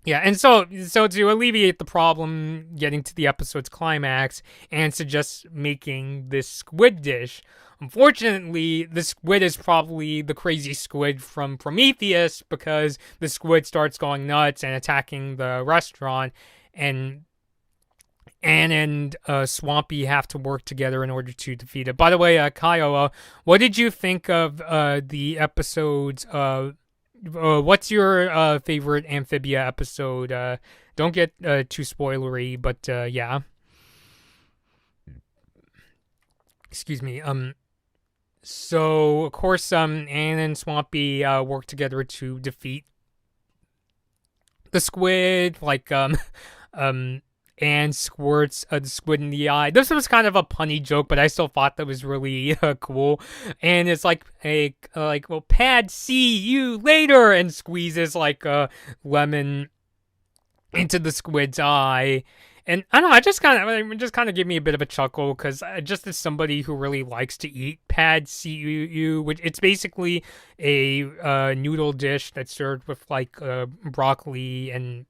yeah, and so to alleviate the problem, getting to the episode's climax, and suggests making this squid dish. Unfortunately, the squid is probably the crazy squid from Prometheus, because the squid starts going nuts and attacking the restaurant, and Anne and Swampy have to work together in order to defeat it. By the way, Kyle, what did you think of the episode's what's your favorite Amphibia episode? Don't get too spoilery, but yeah. Excuse me. So of course, Anne and Swampy work together to defeat the squid, like, and squirts the squid in the eye. This was kind of a punny joke, but I still thought that was really cool. And it's like well, Pad, see you later, and squeezes like a lemon into the squid's eye. And I don't know, it just kind of gave me a bit of a chuckle because just as somebody who really likes to eat pad see which it's basically a noodle dish that's served with like broccoli, and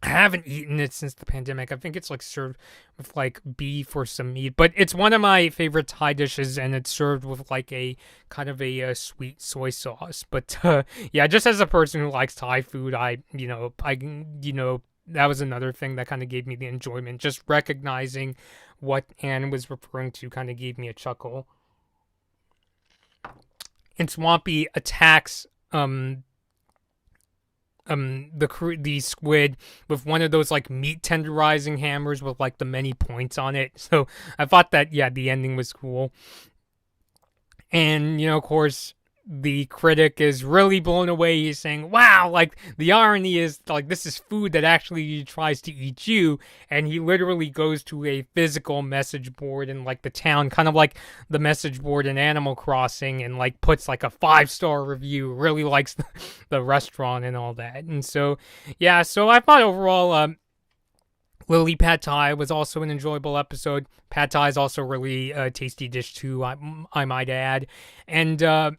I haven't eaten it since the pandemic. I think it's like served with like beef or some meat, but it's one of my favorite Thai dishes, and it's served with like a kind of a sweet soy sauce. But yeah, just as a person who likes Thai food, that was another thing that kind of gave me the enjoyment. Just recognizing what Anne was referring to kind of gave me a chuckle. And Swampy attacks the squid with one of those like meat tenderizing hammers with like the many points on it. So I thought that, yeah, the ending was cool. And of course, the critic is really blown away. He's saying, wow, like the irony is like this is food that actually tries to eat you. And he literally goes to a physical message board in like the town, kind of like the message board in Animal Crossing, and like puts like a 5-star review, really likes the restaurant and all that. And so, yeah, so I thought overall, Lily Pad Thai was also an enjoyable episode. Pad Thai is also really a tasty dish too, I might add. And,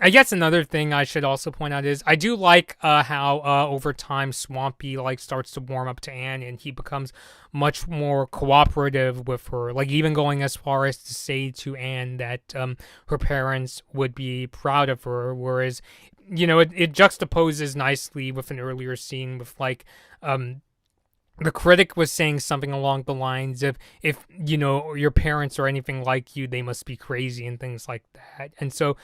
I guess another thing I should also point out is I do like how over time Swampy like starts to warm up to Anne, and he becomes much more cooperative with her, like even going as far as to say to Anne that her parents would be proud of her, whereas it juxtaposes nicely with an earlier scene with like the critic was saying something along the lines of, if your parents are anything like you, they must be crazy and things like that. And so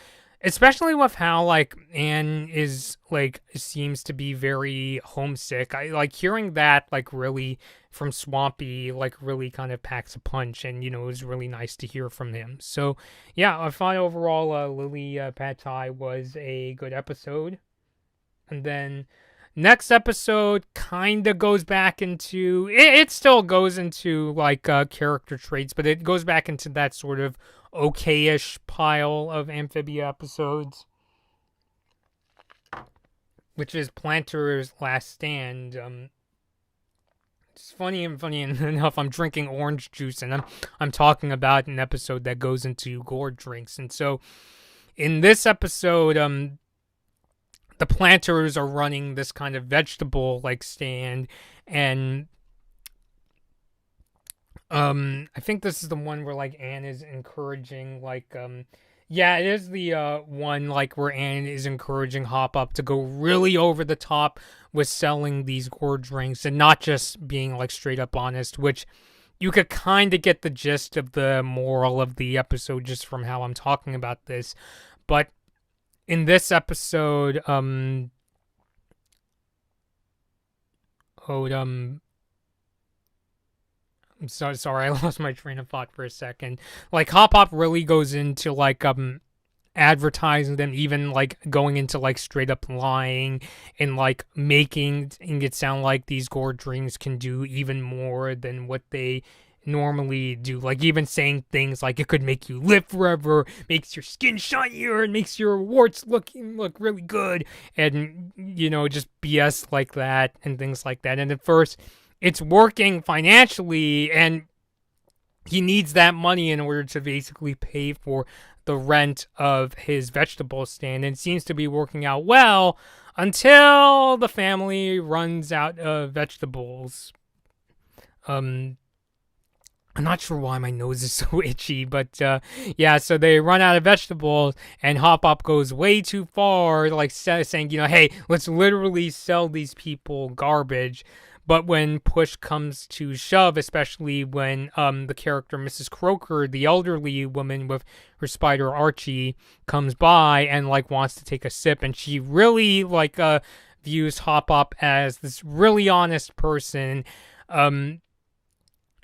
especially with how like Anne is like seems to be very homesick, I like hearing that like really from Swampy, like really kind of packs a punch, and it was really nice to hear from him. So yeah, I thought overall Lily Pad Thai was a good episode. And then next episode kind of goes back into it still goes into like character traits, but it goes back into that sort of okay-ish pile of Amphibia episodes, which is Planter's Last Stand. It's funny enough, I'm drinking orange juice, and I'm talking about an episode that goes into gourd drinks. And so in this episode, the Planters are running this kind of vegetable like stand, and I think this is the one where like Anne is encouraging like yeah, it is the one like where Anne is encouraging Hop Up to go really over the top with selling these gourd drinks and not just being like straight up honest, which you could kind of get the gist of the moral of the episode just from how I'm talking about this. But in this episode, I'm so sorry, I lost my train of thought for a second. Like Hop Hop really goes into like advertising them, even like going into like straight up lying and like making it sound like these gourd drinks can do even more than what they normally do. Like even saying things like it could make you live forever, makes your skin shinier, and makes your warts look really good, and just BS like that and things like that. And at first it's working financially, and he needs that money in order to basically pay for the rent of his vegetable stand, and it seems to be working out well until the family runs out of vegetables. I'm not sure why my nose is so itchy, but yeah, so they run out of vegetables, and Hop Hop goes way too far, like saying, hey, let's literally sell these people garbage. But when push comes to shove, especially when the character Mrs. Croker, the elderly woman with her spider Archie, comes by and like wants to take a sip, and she really like views Hop Hop as this really honest person,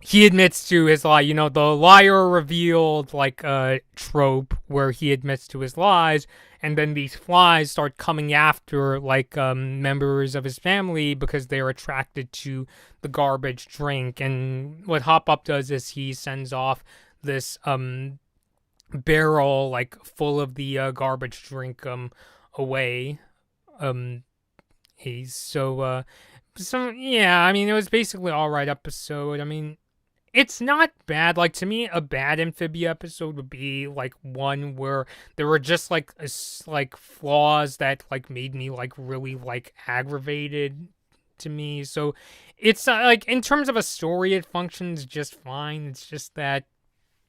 he admits to his lie. The liar revealed like a trope where he admits to his lies, and then these flies start coming after like members of his family because they're attracted to the garbage drink. And what Hop Up does is he sends off this barrel like full of the garbage drink away. He's so yeah, I mean, it was basically all right episode. I mean, it's not bad. Like, to me, a bad Amphibia episode would be like one where there were just like flaws that like made me like really like aggravated to me. So it's like, in terms of a story, it functions just fine. It's just that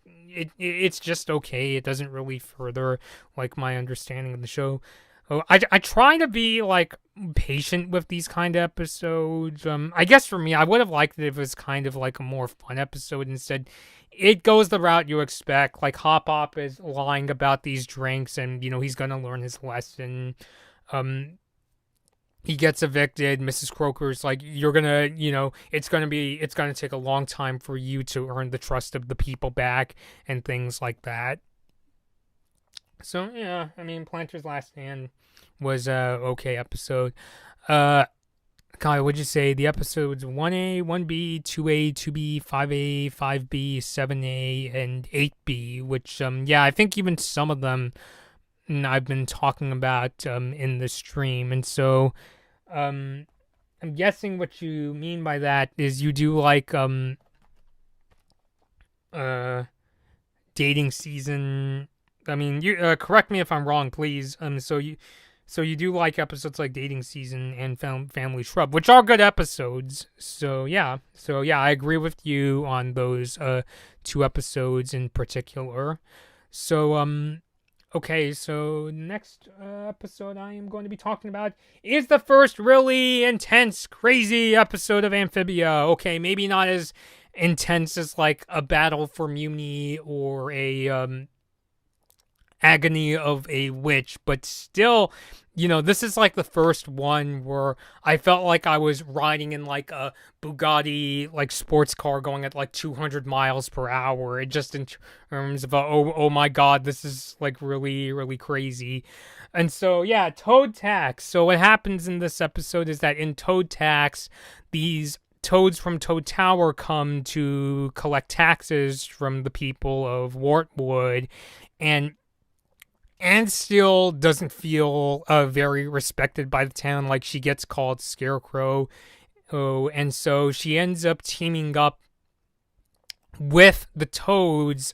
it's just okay. It doesn't really further like my understanding of the show. Oh, I try to be like patient with these kind of episodes. I guess for me, I would have liked it if it was kind of like a more fun episode. Instead, it goes the route you expect. Like Hop Hop is lying about these drinks, and he's gonna learn his lesson. He gets evicted. Mrs. Croker's like, you're gonna, it's gonna take a long time for you to earn the trust of the people back, and things like that. So yeah, I mean, Planter's Last Stand was a okay episode. Kai, what'd you say? The episodes 1A, 1B, 2A, 2B, 5A, 5B, 7A, and 8B, which yeah, I think even some of them I've been talking about in the stream. And so I'm guessing what you mean by that is you do like dating season. I mean, you correct me if I'm wrong, please. So you do like episodes like Dating Season and Family Shrub, which are good episodes. So yeah, I agree with you on those two episodes in particular. So okay, so next episode I am going to be talking about is the first really intense, crazy episode of Amphibia. Okay, maybe not as intense as like a battle for Muni or a agony of a witch, but still, this is like the first one where I felt like I was riding in like a Bugatti like sports car going at like 200 miles per hour. It just, in terms of oh my god, this is like really, really crazy. And so yeah, Toad Tax. So what happens in this episode is that in Toad Tax, these toads from Toad Tower come to collect taxes from the people of Wartwood, and still doesn't feel very respected by the town. Like, she gets called Scarecrow. Oh, and so she ends up teaming up with the toads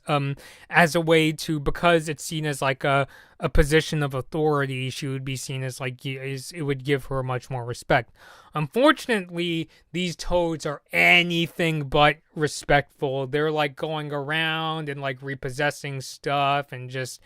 as a way to, because it's seen as like a position of authority, she would be seen as like, it would give her much more respect. Unfortunately, these toads are anything but respectful. They're like going around and like repossessing stuff and just,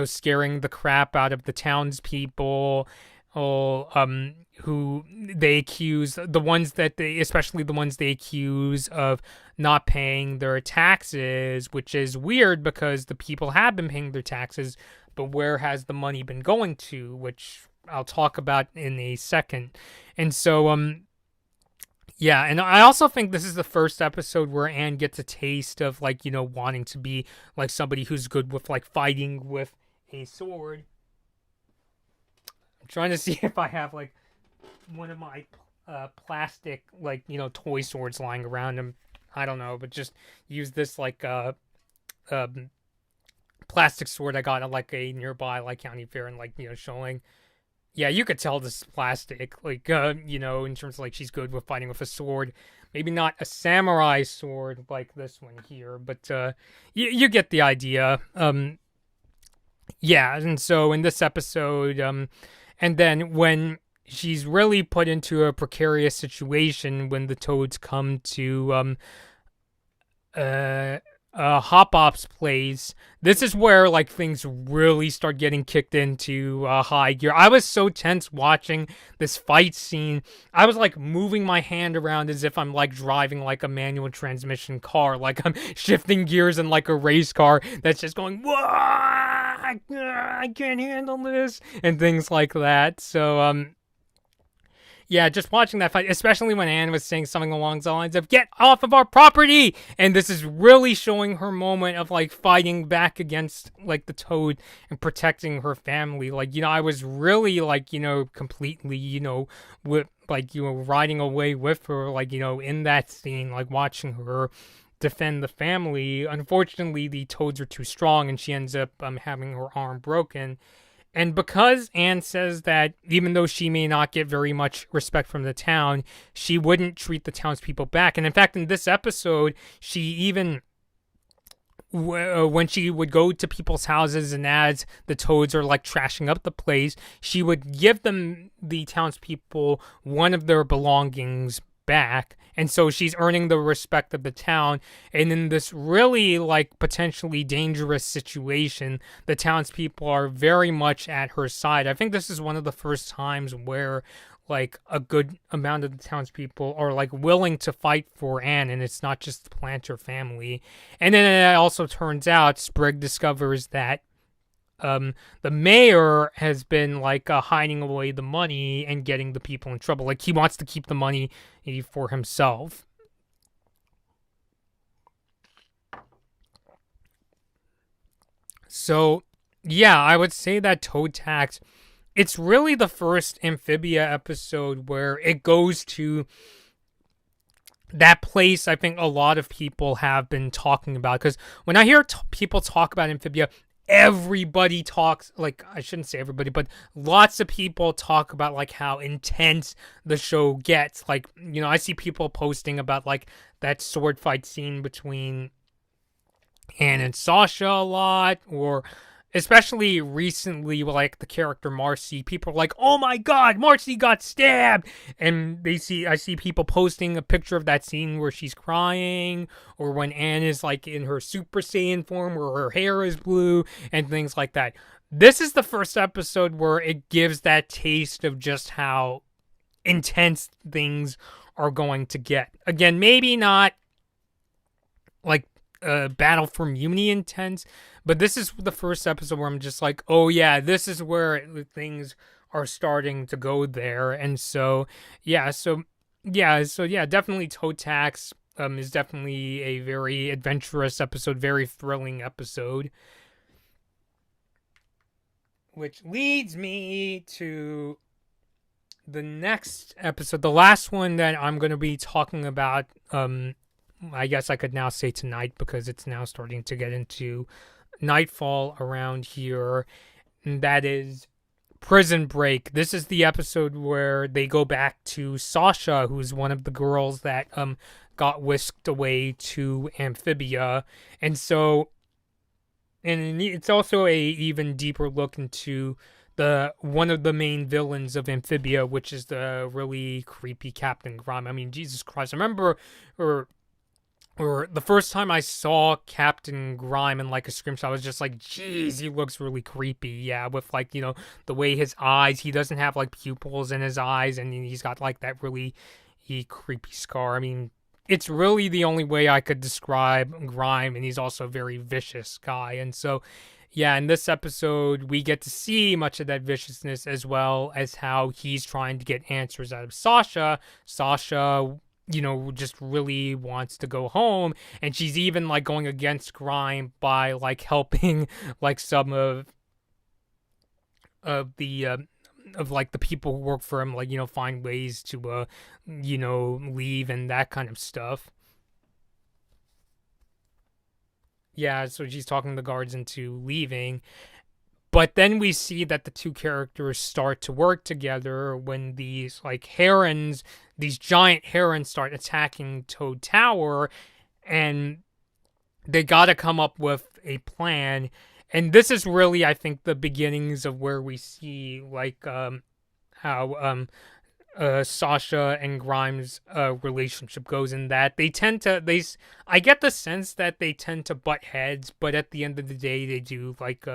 scaring the crap out of the townspeople. Who they accuse, especially the ones they accuse of not paying their taxes, which is weird because the people have been paying their taxes, but where has the money been going to, which I'll talk about in a second. And so, yeah, and I also think this is the first episode where Anne gets a taste of like, wanting to be like somebody who's good with like fighting with a sword. I'm trying to see if I have like one of my plastic like toy swords lying around him. I don't know, but just use this like plastic sword I got at like a nearby like county fair, and like showing. Yeah, you could tell this is plastic, like in terms of like she's good with fighting with a sword. Maybe not a samurai sword like this one here, but you get the idea. Yeah, and so in this episode, and then when she's really put into a precarious situation when the toads come to Hop Hop's place, this is where like things really start getting kicked into high gear. I was so tense watching this fight scene. I was like moving my hand around as if I'm like driving like a manual transmission car, like I'm shifting gears in like a race car that's just going, whoa, I can't handle this, and things like that. So Yeah, just watching that fight, especially when Anne was saying something along the lines of "Get off of our property," and this is really showing her moment of like fighting back against like the Toad and protecting her family. Like, I was really like, completely, with like, riding away with her, like, in that scene, like watching her defend the family. Unfortunately, the Toads are too strong, and she ends up having her arm broken. And because Anne says that even though she may not get very much respect from the town, she wouldn't treat the townspeople back. And in fact, in this episode, she even, when she would go to people's houses and as the Toads are like trashing up the place, she would give them, the townspeople, one of their belongings back. And so she's earning the respect of the town. And in this really like potentially dangerous situation, the townspeople are very much at her side. I think this is one of the first times where like a good amount of the townspeople are like willing to fight for Anne, and it's not just the planter family. And then it also turns out Sprig discovers that the mayor has been like hiding away the money and getting the people in trouble. Like he wants to keep the money for himself. So yeah, I would say that Toe Tax, it's really the first Amphibia episode where it goes to that place I think a lot of people have been talking about. Because when I hear people talk about Amphibia, everybody talks, like, I shouldn't say everybody, but lots of people talk about like how intense the show gets. Like, I see people posting about like that sword fight scene between Anne and Sasha a lot, or especially recently with like the character Marcy. People are like, "Oh my god, Marcy got stabbed!" And I see people posting a picture of that scene where she's crying, or when Anne is like in her Super Saiyan form where her hair is blue and things like that. This is the first episode where it gives that taste of just how intense things are going to get. Again, maybe not like Battle for Muni intense, but this is the first episode where I'm just like, oh yeah, this is where things are starting to go there. And so definitely Toe Tax is definitely a very adventurous episode, very thrilling episode. Which leads me to the next episode, the last one that I'm going to be talking about. I guess I could now say tonight because it's now starting to get into nightfall around here. And that is Prison Break. This is the episode where they go back to Sasha, who's one of the girls that got whisked away to Amphibia. And so, and it's also a even deeper look into one of the main villains of Amphibia, which is the really creepy Captain Grime. I mean, Jesus Christ. I remember or the first time I saw Captain Grime in like a screenshot, I was just like, geez, he looks really creepy. Yeah, with like, the way his eyes, he doesn't have like pupils in his eyes, and he's got like that really creepy scar. I mean, it's really the only way I could describe Grime, and he's also a very vicious guy. And so, yeah, in this episode, we get to see much of that viciousness as well as how he's trying to get answers out of Sasha. Sasha, just really wants to go home, and she's even like going against Grime by like helping like some of the of like the people who work for him, like find ways to leave and that kind of stuff. Yeah, so she's talking the guards into leaving. But then we see that the two characters start to work together when these like herons, these giant herons, start attacking Toad Tower, and they gotta come up with a plan. And this is really, I think, the beginnings of where we see like how Sasha and Grimes' relationship goes, in that they tend to, I get the sense that they tend to butt heads, but at the end of the day, they do like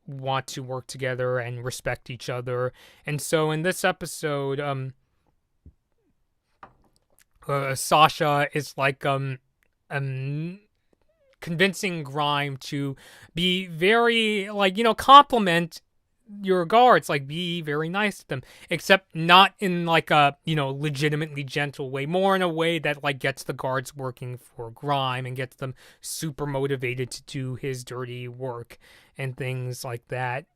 want to work together and respect each other. And so in this episode, Sasha is like convincing Grime to be very like compliment your guards, like be very nice to them, except not in like a, legitimately gentle way, more in a way that like gets the guards working for Grime and gets them super motivated to do his dirty work and things like that.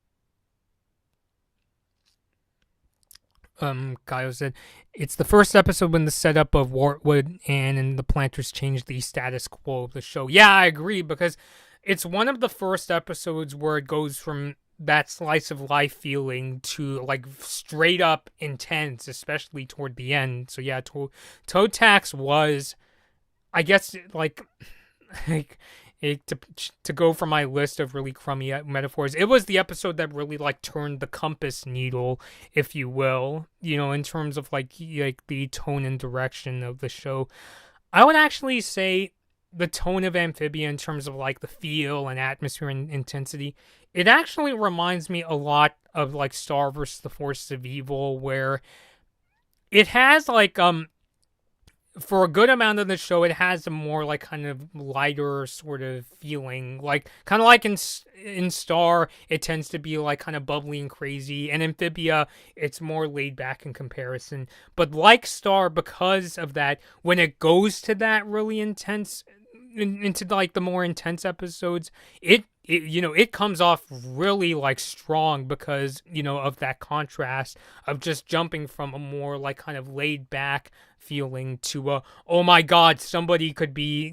Kaio said, it's the first episode when the setup of Wartwood and the planters changed the status quo of the show. Yeah, I agree, because it's one of the first episodes where it goes from that slice of life feeling to like straight up intense, especially toward the end. So yeah, Toe Tax was, I guess, like, like to go from my list of really crummy metaphors, it was the episode that really like turned the compass needle, if you will, in terms of like the tone and direction of the show. I would actually say the tone of Amphibia in terms of like the feel and atmosphere and intensity, it actually reminds me a lot of like Star vs. the Forces of Evil, where it has like for a good amount of the show, it has a more like kind of lighter sort of feeling, like kind of like in Star, it tends to be like kind of bubbly and crazy, and Amphibia, it's more laid back in comparison. But like Star, because of that, when it goes to that really intense, into like the more intense episodes, it comes off really like strong because of that contrast of just jumping from a more like kind of laid back feeling to oh my god, somebody could be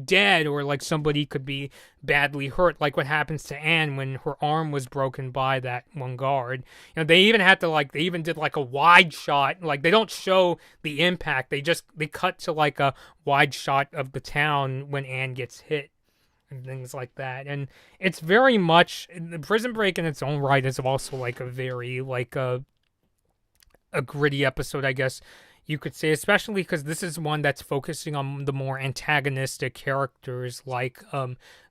dead, or like somebody could be badly hurt, like what happens to Anne when her arm was broken by that one guard. They even did like a wide shot, like they don't show the impact, they cut to like a wide shot of the town when Anne gets hit and things like that. And it's very much, the Prison Break in its own right is also like a very like a gritty episode, I guess you could say, especially because this is one that's focusing on the more antagonistic characters like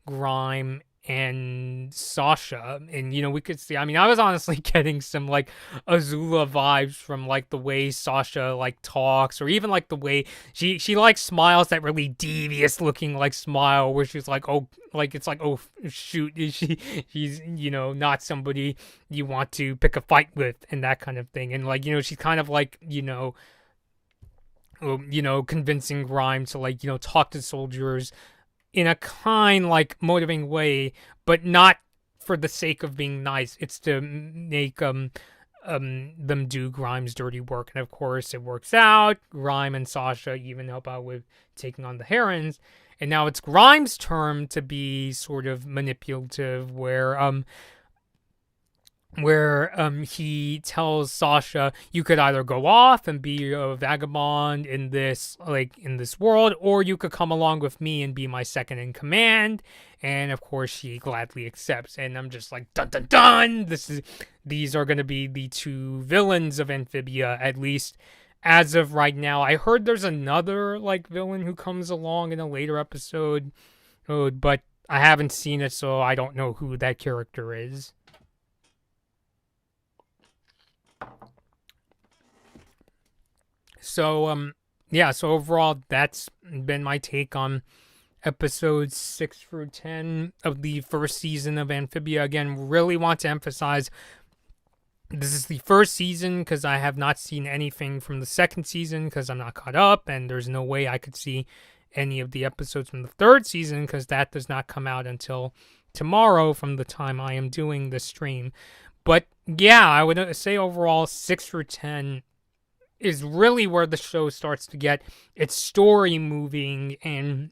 Grime and Sasha. And we could see, I mean, I was honestly getting some like Azula vibes from like the way Sasha like talks, or even like the way she like smiles, that really devious looking like smile where she's like, oh, like it's like, oh shoot, she's not somebody you want to pick a fight with, and that kind of thing. And like she's kind of like convincing Grime to like talk to soldiers in a kind, like, motivating way, but not for the sake of being nice. It's to make them do Grime's dirty work. And of course it works out. Grime and Sasha even help out with taking on the Herons. And now it's Grime's turn to be sort of manipulative, where he tells Sasha, you could either go off and be a vagabond in this world, or you could come along with me and be my second in command. And of course she gladly accepts. And I'm just like, dun dun dun, these are going to be the two villains of Amphibia, at least as of right now. I heard there's another like villain who comes along in a later episode, but I haven't seen it, so I don't know who that character is. So, so overall, that's been my take on episodes 6 through 10 of the first season of Amphibia. Again, really want to emphasize, this is the first season because I have not seen anything from the second season because I'm not caught up, and there's no way I could see any of the episodes from the third season because that does not come out until tomorrow from the time I am doing the stream. But yeah, I would say overall 6 through 10 is really where the show starts to get its story moving, and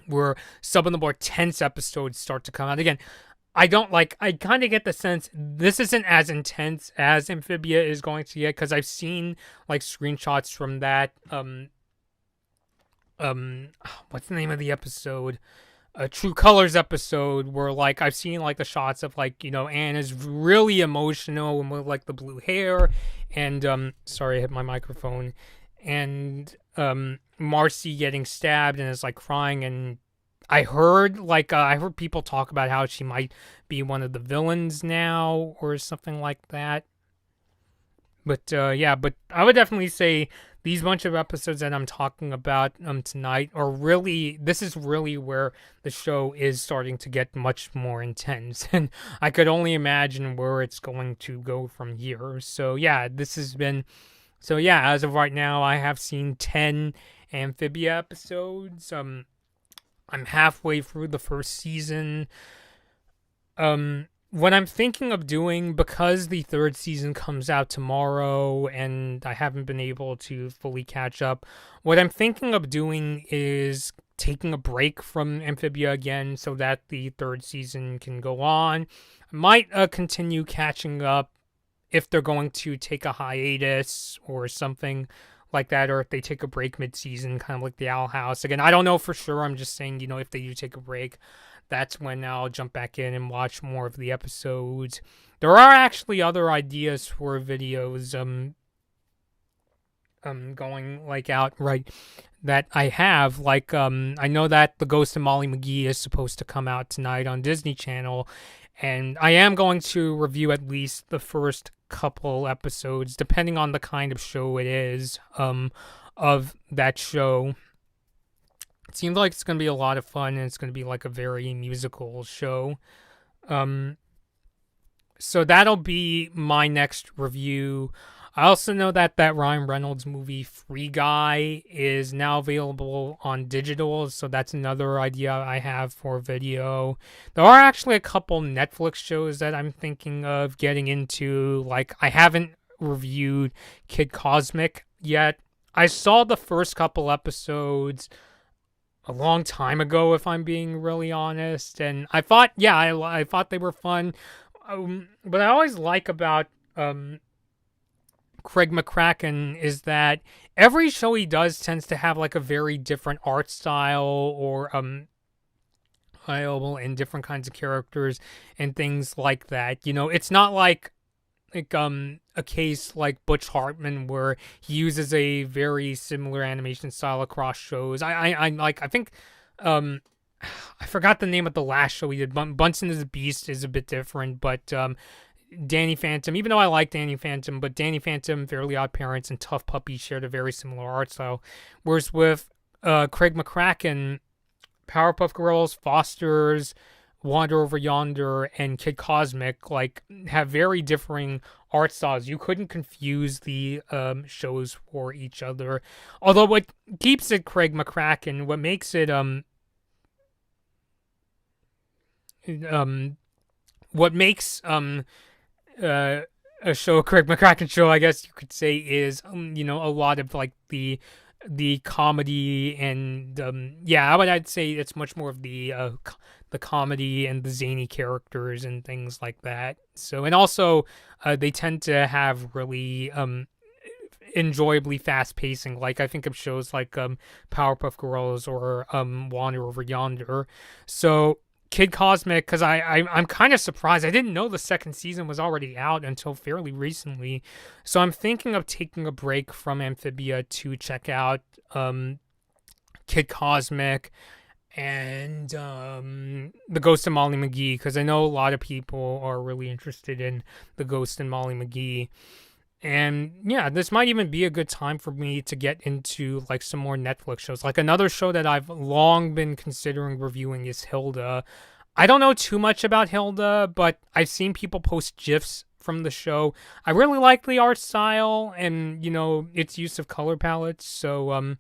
where some of the more tense episodes start to come out. Again, I kind of get the sense this isn't as intense as Amphibia is going to get, because I've seen like screenshots from that what's the name of the episode? A True Colors episode, where like I've seen like the shots of like Anne is really emotional and with like the blue hair, and sorry, I hit my microphone, and Marcy getting stabbed and is like crying. And I heard people talk about how she might be one of the villains now or something like that. But but I would definitely say these bunch of episodes that I'm talking about tonight are really, this is really where the show is starting to get much more intense, and I could only imagine where it's going to go from here. So yeah, this has been, so yeah, as of right now, I have seen 10 Amphibia episodes. I'm halfway through the first season. What I'm thinking of doing, because the third season comes out tomorrow and I haven't been able to fully catch up, what I'm thinking of doing is taking a break from Amphibia again so that the third season can go on. I might continue catching up if they're going to take a hiatus or something like that, or if they take a break mid-season, kind of like the Owl House. Again, I don't know for sure. I'm just saying, if they do take a break, that's when I'll jump back in and watch more of the episodes. There are actually other ideas for videos going out right that I have. I know that The Ghost of Molly McGee is supposed to come out tonight on Disney Channel, and I am going to review at least the first couple episodes, depending on the kind of show it is, of that show. It seems like it's going to be a lot of fun, and it's going to be like a very musical show. So that'll be my next review. I also know that Ryan Reynolds movie Free Guy is now available on digital, so that's another idea I have for a video. There are actually a couple Netflix shows that I'm thinking of getting into. I haven't reviewed Kid Cosmic yet. I saw the first couple episodes a long time ago, if I'm being really honest, and I thought, I thought they were fun. But I always like about Craig McCracken is that every show he does tends to have a very different art style, or and different kinds of characters and things like that. It's not like a case like Butch Hartman where he uses a very similar animation style across shows. I think I forgot the name of the last show he did. Bunsen is a Beast is a bit different, but Danny Phantom, even though I like Danny Phantom, but Danny Phantom, Fairly Odd Parents, and Tough Puppy shared a very similar art style. Whereas with Craig McCracken, Powerpuff Girls, Foster's, Wander Over Yonder, and Kid Cosmic have very differing art styles. You couldn't confuse the shows for each other. Although what keeps it Craig McCracken, what makes it what makes a show, Craig McCracken show, I guess you could say, is a lot of the comedy and I'd say it's much more of the comedy and the zany characters and things like that. So, and also they tend to have really enjoyably fast pacing. I think of shows like Powerpuff Girls or Wander Over Yonder. So Kid Cosmic, because I'm kind of surprised. I didn't know the second season was already out until fairly recently. So I'm thinking of taking a break from Amphibia to check out Kid Cosmic and The Ghost of Molly McGee, because I know a lot of people are really interested in The Ghost and Molly McGee. And yeah, this might even be a good time for me to get into some more Netflix shows. Another show that I've long been considering reviewing is Hilda. I don't know too much about Hilda, but I've seen people post GIFs from the show. I really like the art style and, its use of color palettes. So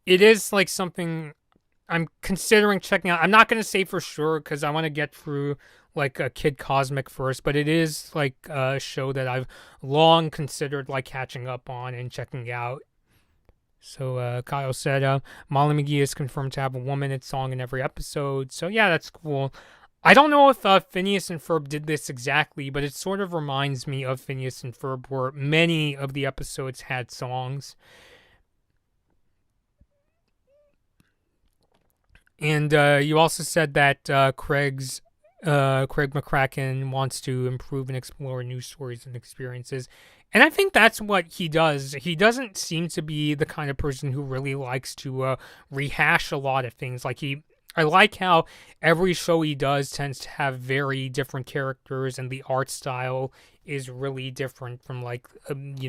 it is something I'm considering checking out. I'm not going to say for sure because I want to get through a Kid Cosmic first, but it is a show that I've long considered catching up on and checking out. So Kyle said Molly McGee is confirmed to have a 1-minute song in every episode. So yeah, that's cool. I don't know if Phineas and Ferb did this exactly, but it sort of reminds me of Phineas and Ferb, where many of the episodes had songs. And you also said that Craig McCracken wants to improve and explore new stories and experiences. And I think that's what he does. He doesn't seem to be the kind of person who really likes to rehash a lot of things. I like how every show he does tends to have very different characters, and the art style is really different from like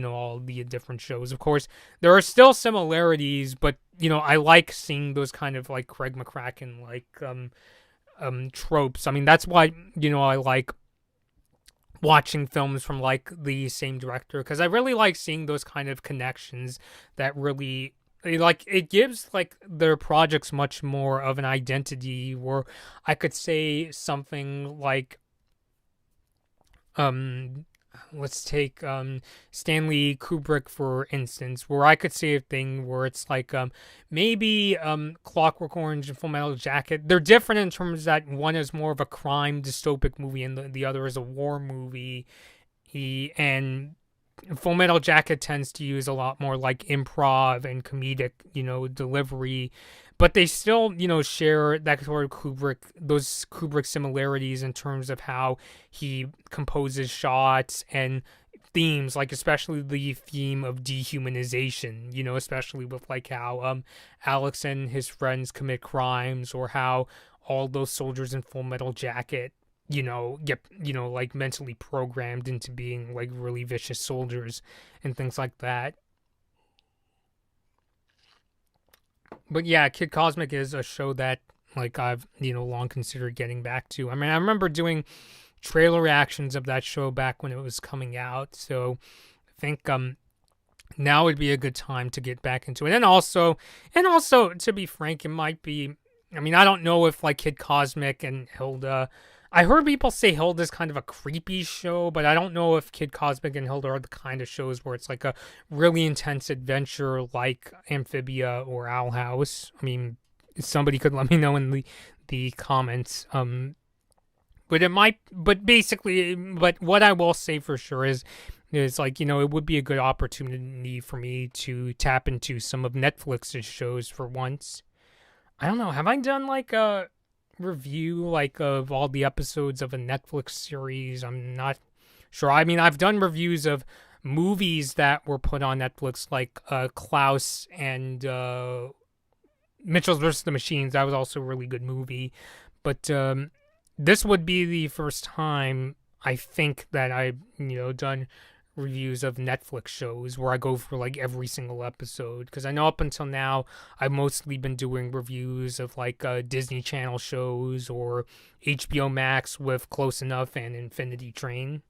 all the different shows. Of course, there are still similarities, but I like seeing those kind of like Craig McCracken like tropes. I mean, that's why I like watching films from like the same director, because I really like seeing those kind of connections that really like it gives like their projects much more of an identity, where I could say something like um let's take Stanley Kubrick for instance, where I could say a thing where it's like maybe Clockwork Orange and Full Metal Jacket, they're different in terms that one is more of a crime dystopic movie and the other is a war movie. And Full Metal Jacket tends to use a lot more like improv and comedic, delivery, but they still, share that sort of those Kubrick similarities in terms of how he composes shots and themes, like especially the theme of dehumanization, especially with like how Alex and his friends commit crimes, or how all those soldiers in Full Metal Jacket get like mentally programmed into being like really vicious soldiers and things like that. But yeah, Kid Cosmic is a show that like I've long considered getting back to. I mean, I remember doing trailer reactions of that show back when it was coming out, so I think now would be a good time to get back into it. And also to be frank, it might be, I mean, I don't know if like Kid Cosmic and Hilda, I heard people say Hilda's kind of a creepy show, but I don't know if Kid Cosmic and Hilda are the kind of shows where it's like a really intense adventure like Amphibia or Owl House. I mean, somebody could let me know in the comments. But it might, but basically, but what I will say for sure is like, it would be a good opportunity for me to tap into some of Netflix's shows for once. I don't know, have I done like a review like of all the episodes of a Netflix series? I'm not sure. I mean, I've done reviews of movies that were put on Netflix, like Klaus and Mitchell's versus the Machines. That was also a really good movie. But this would be the first time I think that I've done reviews of Netflix shows where I go for like every single episode, because I know up until now I've mostly been doing reviews of like Disney Channel shows or HBO Max with Close Enough and Infinity Train.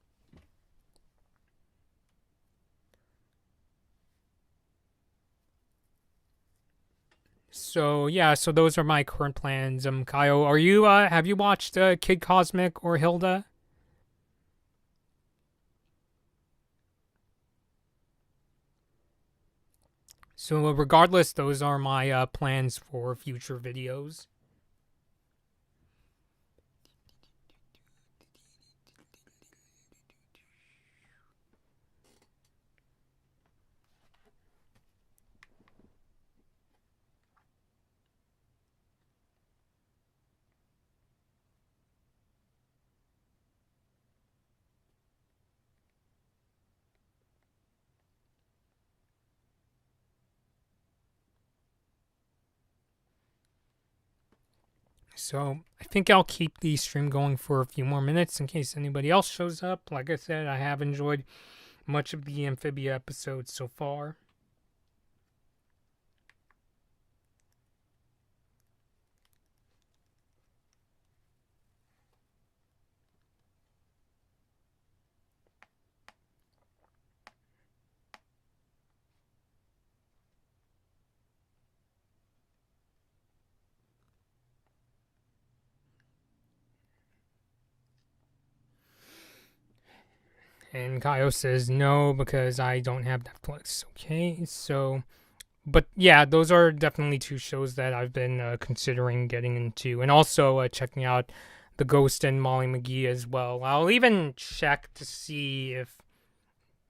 So yeah, so those are my current plans. Kyle, are you have you watched Kid Cosmic or Hilda? So regardless, those are my plans for future videos. So I think I'll keep the stream going for a few more minutes in case anybody else shows up. Like I said, I have enjoyed much of the Amphibia episodes so far. And Kyle says no because I don't have Netflix. Okay, so but yeah, those are definitely two shows that I've been considering getting into, and also checking out The Ghost and Molly McGee as well. I'll even check to see if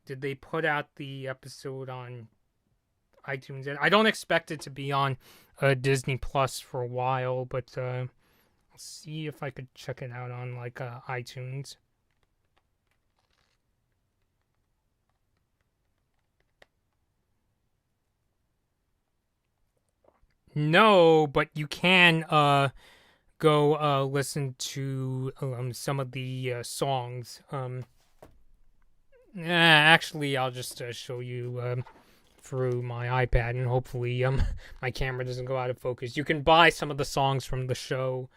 did they put out the episode on iTunes. And I don't expect it to be on Disney Plus for a while, but I'll see if I could check it out on like iTunes. No, but you can go listen to some of the songs. Actually, I'll just show you through my iPad, and hopefully my camera doesn't go out of focus. You can buy some of the songs from the show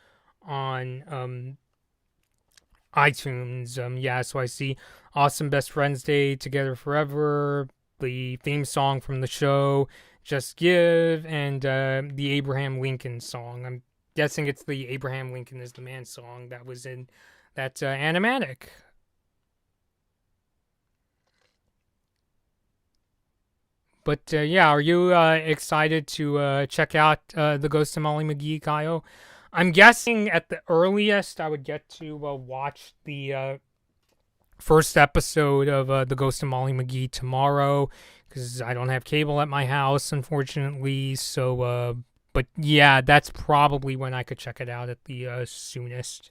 on iTunes. Yeah, so I see Awesome Best Friends Day, Together Forever, the theme song from the show, Just Give, and the Abraham Lincoln song. I'm guessing it's the Abraham Lincoln is the Man song that was in that animatic. But yeah, are you excited to check out the Ghost of Molly McGee, Kyle? I'm guessing at the earliest I would get to watch the first episode of The Ghost of Molly McGee tomorrow because I don't have cable at my house, unfortunately. So, but yeah, that's probably when I could check it out at the soonest.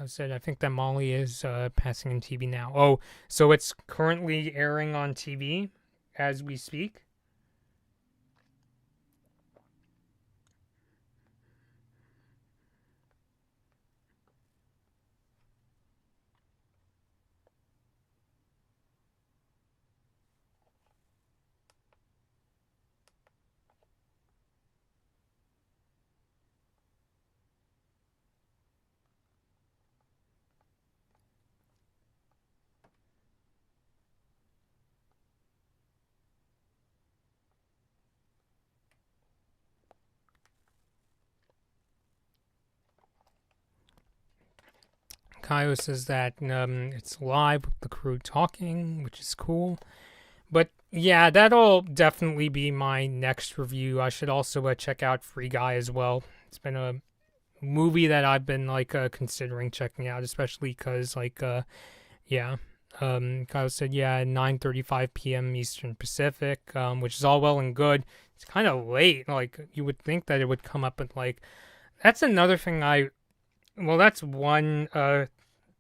I said I think that Molly is passing in TV now. Oh, so it's currently airing on TV as we speak. Kyo says that it's live with the crew talking, which is cool. But yeah, that'll definitely be my next review. I should also check out Free Guy as well. It's been a movie that I've been like considering checking out, especially because yeah. Kyle said yeah, 9:35 p.m. Eastern Pacific, which is all well and good. It's kind of late. Like you would think that it would come up at like. That's another thing that's one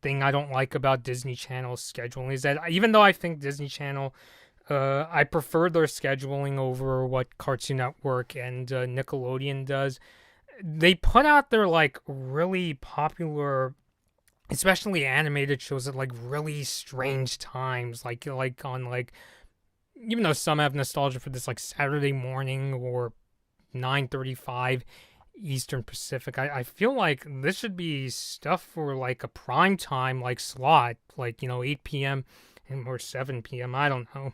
thing I don't like about Disney Channel's scheduling is that even though I think Disney Channel, I prefer their scheduling over what Cartoon Network and Nickelodeon does. They put out their like really popular, especially animated shows at like really strange times, like on like even though some have nostalgia for this like Saturday morning or 9:35 Eastern Pacific. I feel like this should be stuff for like a prime time like slot, like 8 p.m. or 7 p.m. I don't know,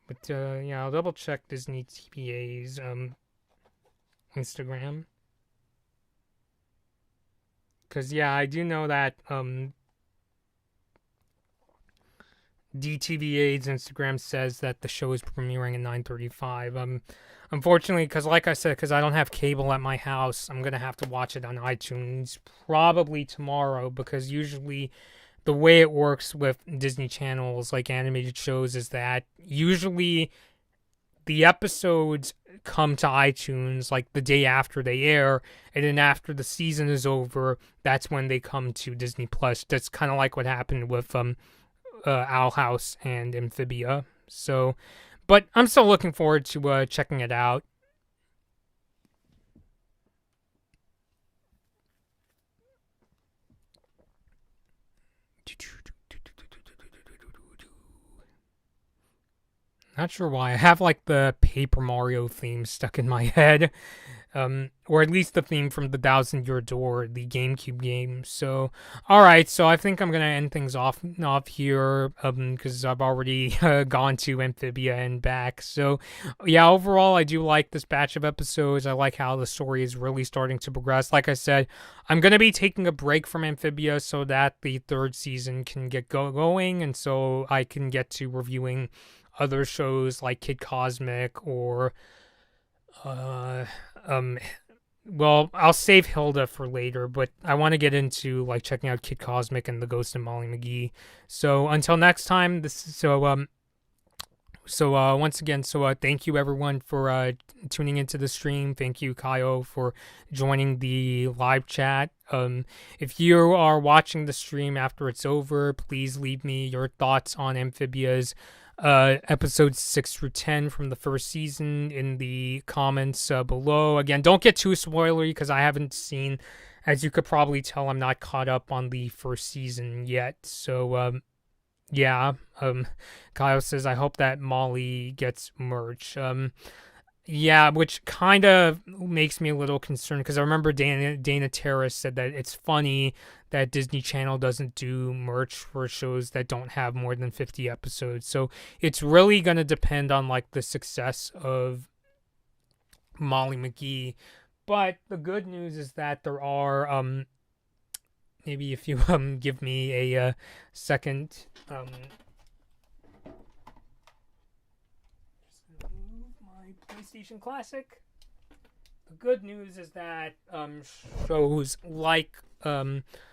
but yeah, I'll double check Disney TBA's Instagram because yeah, I do know that DTVA's Instagram says that the show is premiering at 9:35. Unfortunately, because like I said, because I don't have cable at my house, I'm gonna have to watch it on iTunes probably tomorrow. Because usually, the way it works with Disney Channel's like animated shows is that usually the episodes come to iTunes like the day after they air, and then after the season is over, that's when they come to Disney Plus. That's kind of like what happened with Owl House and Amphibia. So, but I'm still looking forward to checking it out. Not sure why. I have like the Paper Mario theme stuck in my head. Or at least the theme from the Thousand Year Door, the GameCube game. So, all right. So I think I'm gonna end things off here, because I've already gone to Amphibia and back. So, yeah. Overall, I do like this batch of episodes. I like how the story is really starting to progress. Like I said, I'm gonna be taking a break from Amphibia so that the third season can get going, and so I can get to reviewing other shows like Kid Cosmic or well, I'll save Hilda for later, but I want to get into like checking out Kid Cosmic and the Ghost of Molly McGee. So until next time, Once again, thank you everyone for tuning into the stream. Thank you, Kaio, for joining the live chat. If you are watching the stream after it's over, please leave me your thoughts on Amphibia's episodes 6 through 10 from the first season in the comments below. Again, don't get too spoilery because I haven't seen, as you could probably tell, I'm not caught up on the first season yet. Yeah, Kyle says, I hope that Molly gets merch. Yeah, which kind of makes me a little concerned because I remember Dana Terrace said that it's funny that Disney Channel doesn't do merch for shows that don't have more than 50 episodes. So it's really going to depend on like the success of Molly McGee. But the good news is that there are maybe if you give me a second, just move my PlayStation Classic. The good news is that shows like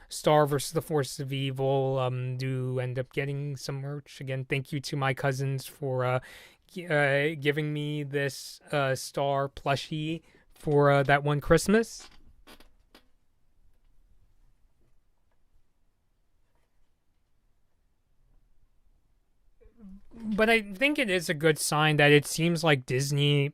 Star vs. the Forces of Evil do end up getting some merch. Again, thank you to my cousins for giving me this Star plushie for that one Christmas. But I think it is a good sign that it seems like Disney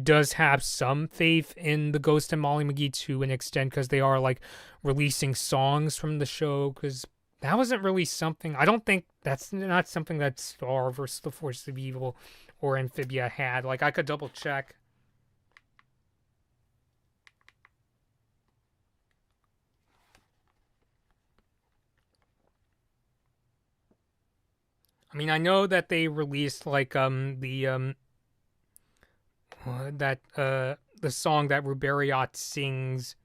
does have some faith in the Ghost and Molly McGee to an extent because they are like releasing songs from the show because that wasn't really something. I don't think that's not something that Star vs. the Force of Evil or Amphibia had. Like I could double check. I mean, I know that they released like the song that Ruberiot sings,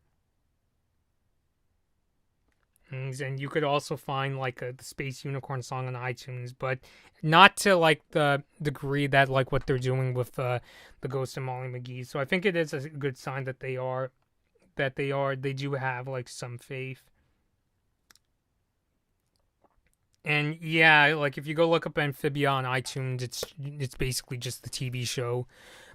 and you could also find like the Space Unicorn song on iTunes, but not to like the degree that like what they're doing with the Ghost and Molly McGee. So I think it is a good sign that they do have like some faith. And yeah, like if you go look up Amphibia on iTunes, it's basically just the TV show.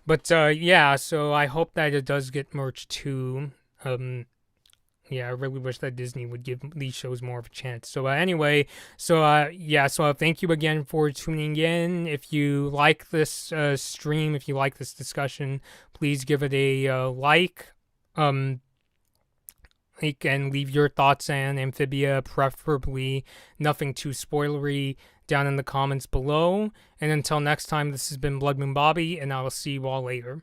But yeah, so I hope that it does get merch too. Yeah, I really wish that Disney would give these shows more of a chance. So anyway, thank you again for tuning in. If you like this stream, if you like this discussion, please give it a like. And leave your thoughts on Amphibia, preferably nothing too spoilery, down in the comments below. And until next time, this has been Blood Moon Bobby, and I will see you all later.